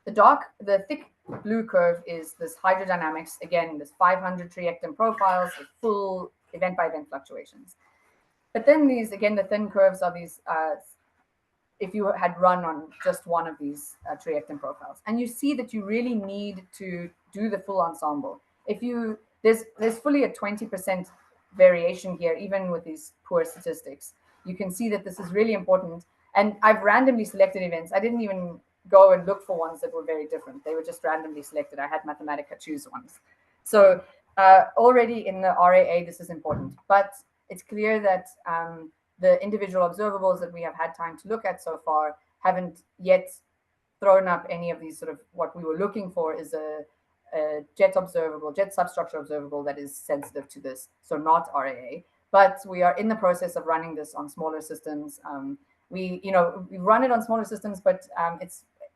The thick blue curve is this hydrodynamics, again, this 500 triectum profiles with full event-by-event fluctuations. But then these, again, the thin curves are these, if you had run on just one of these triectum profiles. And you see that you really need to do the full ensemble. There's fully a 20% variation here, even with these poor statistics. You can see that this is really important. And I've randomly selected events. I didn't even go and look for ones that were very different. They were just randomly selected. I had Mathematica choose ones. So already in the RAA, this is important. But it's clear that the individual observables that we have had time to look at so far haven't yet thrown up any of these sort of, what we were looking for is a jet substructure observable that is sensitive to this, so not RAA. But we are in the process of running this on smaller systems. We run it on smaller systems, but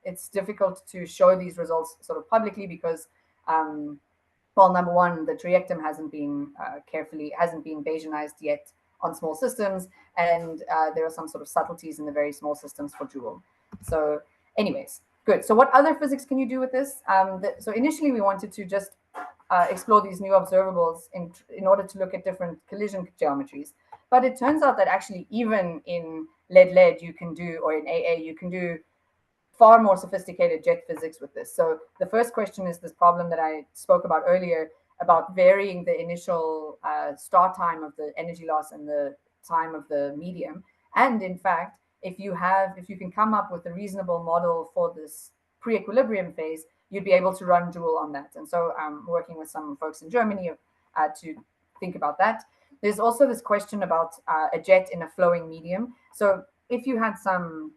it's difficult to show these results sort of publicly because, well, number one, the triectum hasn't been Bayesianized yet on small systems, and there are some sort of subtleties in the very small systems for Joule. So, anyways. Good. So what other physics can you do with this? So initially we wanted to just explore these new observables in order to look at different collision geometries. But it turns out that actually even in lead you can do, or in AA, you can do far more sophisticated jet physics with this. So the first question is this problem that I spoke about earlier about varying the initial start time of the energy loss and the time of the medium. And in fact, if you can come up with a reasonable model for this pre-equilibrium phase, you'd be able to run Joule on that. And so I'm working with some folks in Germany to think about that. There's also this question about a jet in a flowing medium. So if you had some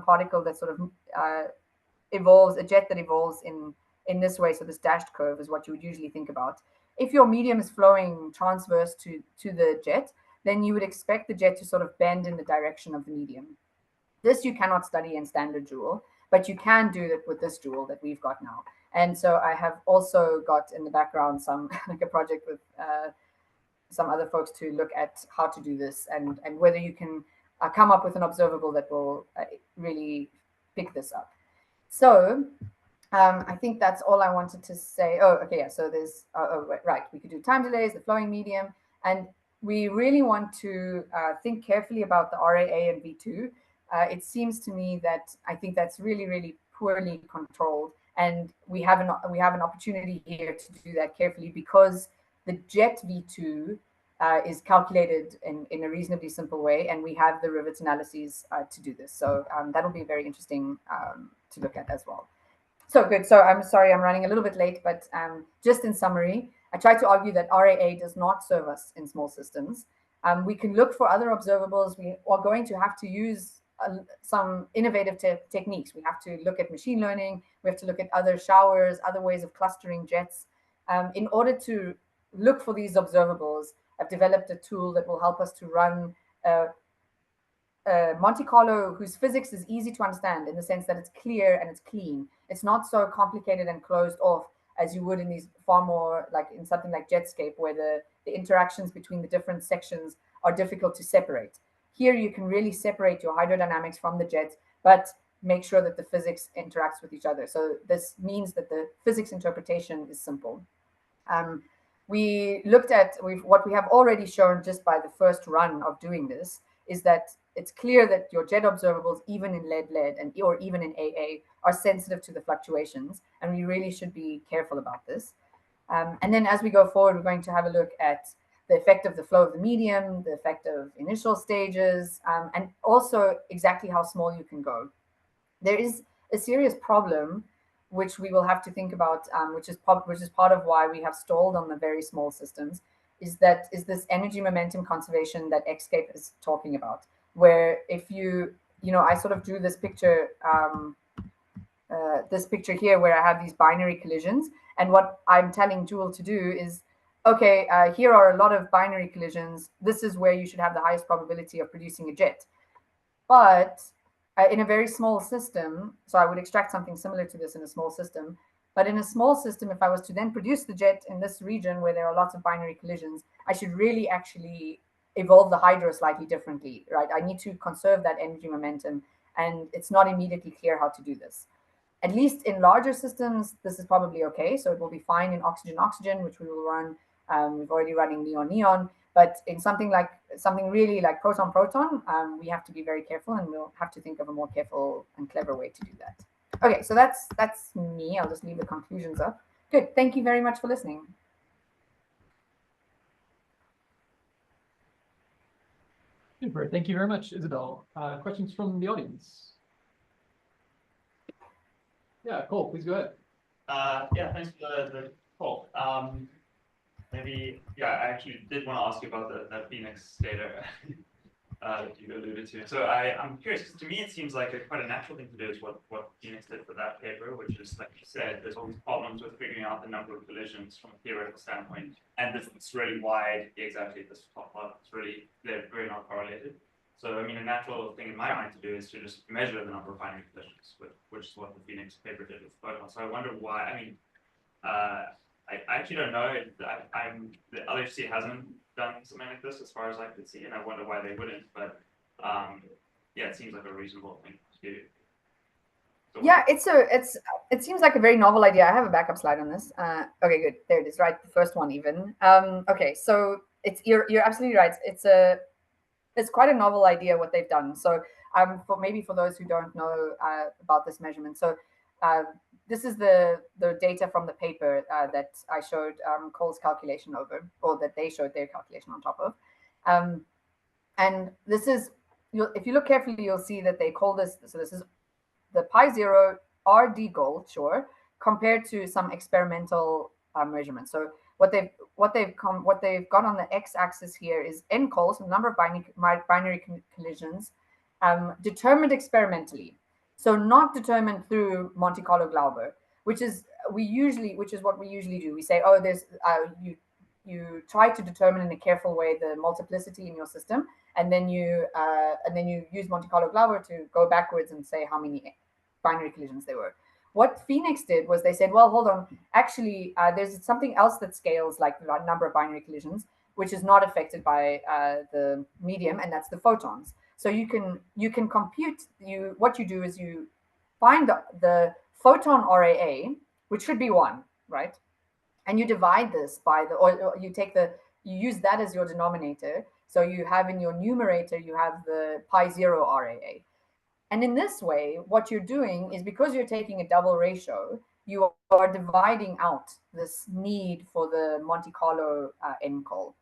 particle that sort of evolves, a jet that evolves in this way, so this dashed curve is what you would usually think about. If your medium is flowing transverse to the jet, then you would expect the jet to sort of bend in the direction of the medium. This you cannot study in standard Joule, but you can do that with this Joule that we've got now. And so I have also got in the background some like a project with some other folks to look at how to do this and whether you can come up with an observable that will really pick this up. So I think that's all I wanted to say. Oh, okay, yeah. So there's right. We could do time delays, the flowing medium, and we really want to think carefully about the RAA and V2. It seems to me that I think that's really, really poorly controlled, and we have an opportunity here to do that carefully because the jet V2 is calculated in a reasonably simple way, and we have the rivets analyses to do this. So that'll be very interesting to look at as well. So good. So I'm sorry, I'm running a little bit late, but just in summary, I try to argue that RAA does not serve us in small systems. We can look for other observables. We are going to have to use some innovative techniques. We have to look at machine learning. We have to look at other showers, other ways of clustering jets. In order to look for these observables, I've developed a tool that will help us to run Monte Carlo, whose physics is easy to understand in the sense that it's clear and it's clean. It's not so complicated and closed off as you would in these far more like in something like Jetscape, where the interactions between the different sections are difficult to separate. Here you can really separate your hydrodynamics from the jets, but make sure that the physics interacts with each other. So this means that the physics interpretation is simple. We looked at what we have already shown just by the first run of doing this is that it's clear that your jet observables, even in lead, and or even in AA, are sensitive to the fluctuations, and we really should be careful about this. And then as we go forward, we're going to have a look at the effect of the flow of the medium, the effect of initial stages, and also exactly how small you can go. There is a serious problem which we will have to think about, which is part of why we have stalled on the very small systems, is this energy momentum conservation that Xscape is talking about, where if I sort of drew this picture, here where I have these binary collisions, and what I'm telling Joule to do is, okay, here are a lot of binary collisions. This is where you should have the highest probability of producing a jet. But in a very small system, so I would extract something similar to this in a small system, but in a small system, if I was to then produce the jet in this region where there are lots of binary collisions, I should really actually evolve the hydro slightly differently, right? I need to conserve that energy momentum, and it's not immediately clear how to do this. At least in larger systems, this is probably okay. So it will be fine in oxygen, which we will run. We've already running neon, but in something really like proton, we have to be very careful, and we'll have to think of a more careful and clever way to do that. Okay, so that's me. I'll just leave the conclusions up. Good. Thank you very much for listening. Super. Thank you very much, Isobel. Questions from the audience? Yeah, Cole, please go ahead. Yeah, thanks for the talk. Maybe, yeah, I actually did want to ask you about that Phoenix data that you alluded to. So I'm curious, because to me it seems like quite a natural thing to do is what Phoenix did for that paper, which is, like you said, there's all these problems with figuring out the number of collisions from a theoretical standpoint, and it's really wide. Exactly, this top part, they're very not correlated. So I mean, a natural thing in my mind to do is to just measure the number of binary collisions, which is what the Phoenix paper did with photons. So I wonder why. I mean, I actually don't know. The LHC hasn't done something like this as far as I could see, and I wonder why they wouldn't. But yeah, it seems like a reasonable thing to do. So yeah, it seems like a very novel idea. I have a backup slide on this. Okay, good. There it is. Right, the first one even. Okay, so you're absolutely right. It's quite a novel idea what they've done. So for those who don't know about this measurement, so this is the data from the paper that I showed Cole's calculation over, or that they showed their calculation on top of. And this is, if you look carefully, you'll see that they call this, so this is the pi0 RD goal, sure, compared to some experimental measurements. So what they've got on the x-axis here is n cols, the number of binary collisions, determined experimentally. So not determined through Monte Carlo Glauber, which is what we usually do. We say, oh, there's you try to determine in a careful way the multiplicity in your system, and then you use Monte Carlo Glauber to go backwards and say how many binary collisions there were. what Phoenix did was they said, well, hold on, actually, there's something else that scales like the number of binary collisions, which is not affected by the medium, and that's the photons. So you can compute, what you do is you find the photon RAA, which should be 1, right? And you divide this by or you take you use that as your denominator. So you have in your numerator, you have the pi0 RAA. And in this way, what you're doing is, because you're taking a double ratio, you are dividing out this need for the Monte Carlo NCOL.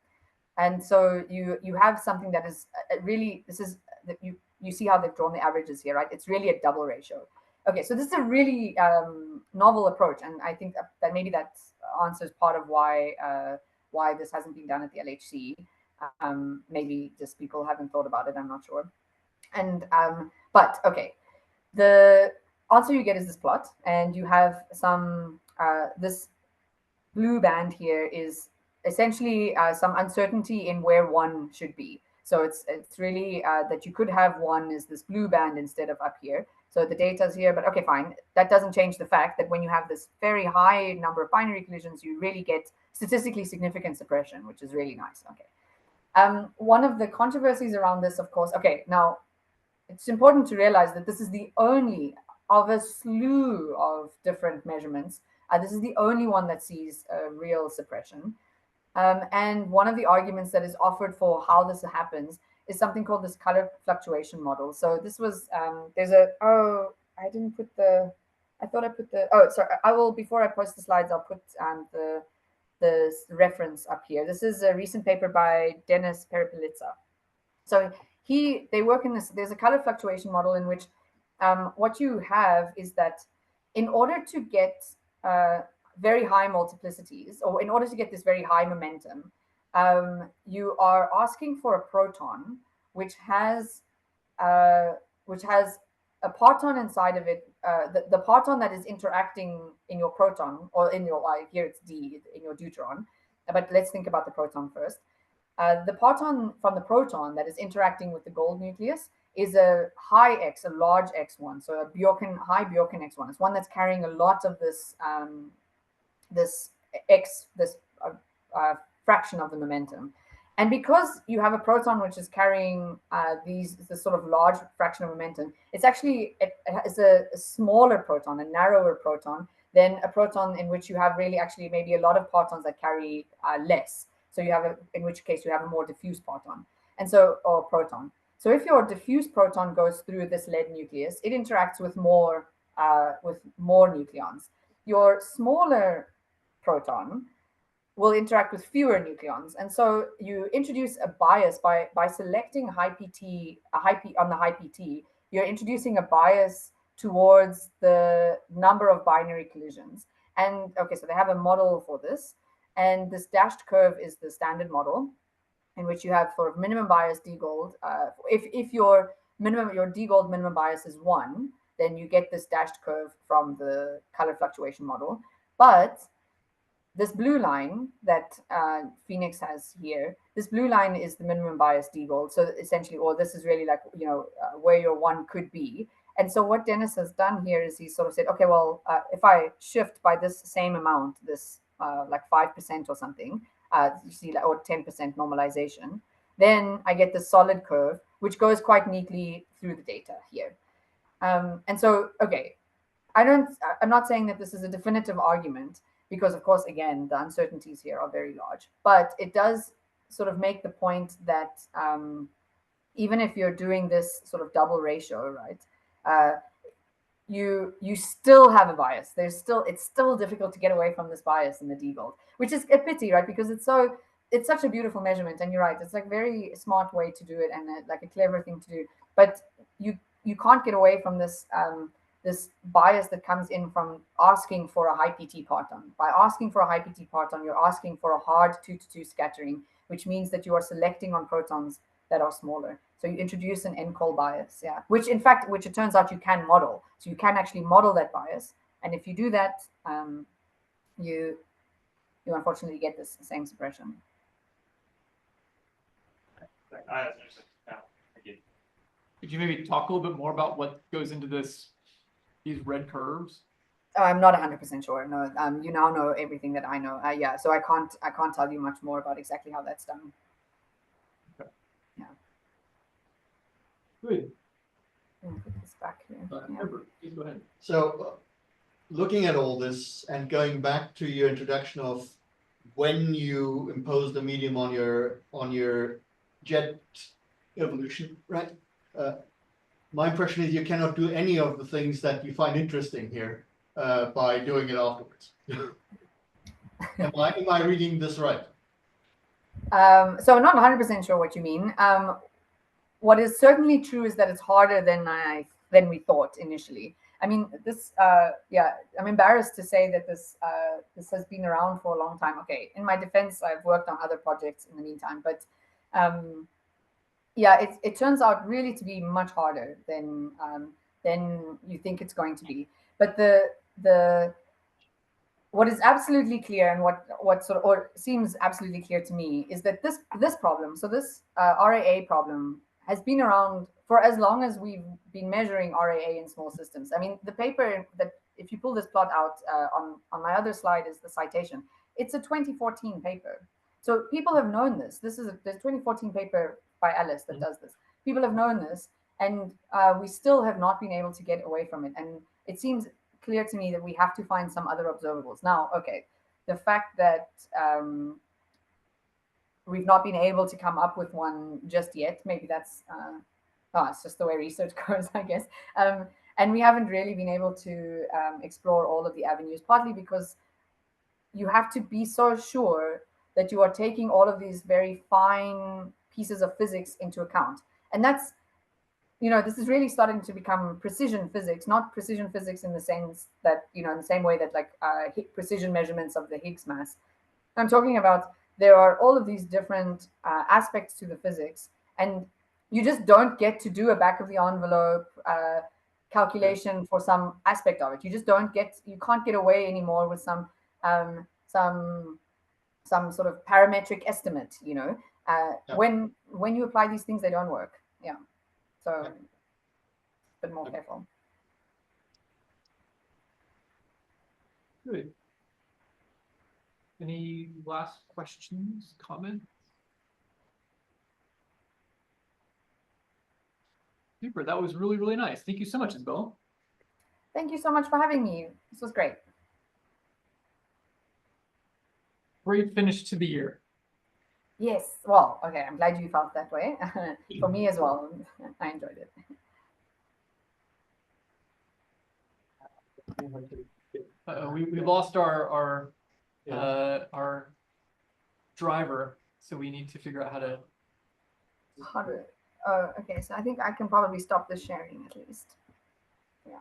And so you have something that is really, you see how they've drawn the averages here, right? It's really a double ratio. Okay, so this is a really novel approach, and I think that maybe that answers part of why this hasn't been done at the LHC. Maybe just people haven't thought about it, I'm not sure. And but okay, the answer you get is this plot, and you have some this blue band here is essentially some uncertainty in where 1 should be. So it's really that you could have 1 is this blue band instead of up here. So the data is here, but okay, fine. That doesn't change the fact that when you have this very high number of binary collisions, you really get statistically significant suppression, which is really nice. Okay. One of the controversies around this, of course, okay, now it's important to realize that this is the only of a slew of different measurements. This is the only one that sees real suppression. And one of the arguments that is offered for how this happens is something called this color fluctuation model. So this was, there's a, oh, I didn't put the, I thought I put the, oh, sorry, I will, before I post the slides, I'll put the reference up here. This is a recent paper by Dennis Perepelitsa. So they work in this, there's a color fluctuation model in which what you have is that in order to get very high multiplicities, or in order to get this very high momentum, you are asking for a proton which has a parton inside of it, the parton that is interacting in your proton, or in your, here it's D, in your deuteron, but let's think about the proton first. The parton from the proton that is interacting with the gold nucleus is a high X, a large X1, so a high Bjorken X1. It's one that's carrying a lot of this this fraction of the momentum. And because you have a proton which is carrying this sort of large fraction of momentum, it's actually, it is a smaller proton, a narrower proton, than a proton in which you have really actually maybe a lot of partons that carry less. So you have in which case you have a more diffuse parton, and so, or proton. So if your diffuse proton goes through this lead nucleus, it interacts with more nucleons. Your smaller proton will interact with fewer nucleons, and so you introduce a bias by selecting high PT, on the high PT. You're introducing a bias towards the number of binary collisions. And okay, so they have a model for this, and this dashed curve is the standard model, in which you have for minimum bias d-gold. If your d-gold minimum bias is 1, then you get this dashed curve from the color fluctuation model. But this blue line that Phoenix has here, this blue line is the minimum bias d-gold. So essentially, or this is really like, where your 1 could be. And so what Dennis has done here is he sort of said, okay, well, if I shift by this same amount, this like 5% or something, you see, or 10% normalization, then I get the solid curve, which goes quite neatly through the data here. And so, okay, I'm not saying that this is a definitive argument, because of course, again, the uncertainties here are very large, but it does sort of make the point that even if you're doing this sort of double ratio, right, you still have a bias. It's still difficult to get away from this bias in the d-gold, which is a pity, right? Because it's such a beautiful measurement, and you're right, it's like very smart way to do it, and like a clever thing to do. But you can't get away from this this bias that comes in from asking for a high PT parton. By asking for a high PT parton, you're asking for a hard 2-to-2 scattering, which means that you are selecting on protons that are smaller. So you introduce an NCOL bias, yeah, which it turns out you can model. So you can actually model that bias. And if you do that, you unfortunately get this same suppression. Could you maybe talk a little bit more about what goes into these red curves? I'm not 100% sure. No, you now know everything that I know. Yeah, so I can't tell you much more about exactly how that's done. Okay. Yeah. Good. Put this back here. Yeah. Remember, please go ahead. So looking at all this and going back to your introduction of when you impose the medium on your jet evolution, right? My impression is you cannot do any of the things that you find interesting here by doing it afterwards. Am I reading this right? So I'm not 100% sure what you mean. What is certainly true is that it's harder than we thought initially. I mean, this, yeah, I'm embarrassed to say that this has been around for a long time. Okay, in my defense, I've worked on other projects in the meantime, but yeah, it turns out really to be much harder than you think it's going to be. But the what is absolutely clear and what sort of, or seems absolutely clear to me, is that this problem, so this RAA problem, has been around for as long as we've been measuring RAA in small systems. I mean, the paper that, if you pull this plot out on my other slide, is the citation. It's a 2014 paper. So people have known this. This is the 2014 paper by Alice that does this. People have known this, and we still have not been able to get away from it. And it seems clear to me that we have to find some other observables. Now, okay, the fact that we've not been able to come up with one just yet, maybe that's it's just the way research goes, I guess. And we haven't really been able to explore all of the avenues, partly because you have to be so sure that you are taking all of these very fine pieces of physics into account. And that's, this is really starting to become precision physics, not precision physics in the sense that, in the same way that like precision measurements of the Higgs mass. I'm talking about, there are all of these different aspects to the physics, and you just don't get to do a back of the envelope calculation for some aspect of it. You just you can't get away anymore with some sort of parametric estimate, when you apply these things, they don't work. Yeah. So a bit more careful. Good. Any last questions, comments? Super. That was really, really nice. Thank you so much, Isobel. Thank you so much for having me. This was great. Great finish to the year. Yes. Well, okay. I'm glad you felt that way. For me as well. I enjoyed it. We lost our driver, so we need to figure out how to. Okay, so I think I can probably stop the sharing at least. Yeah.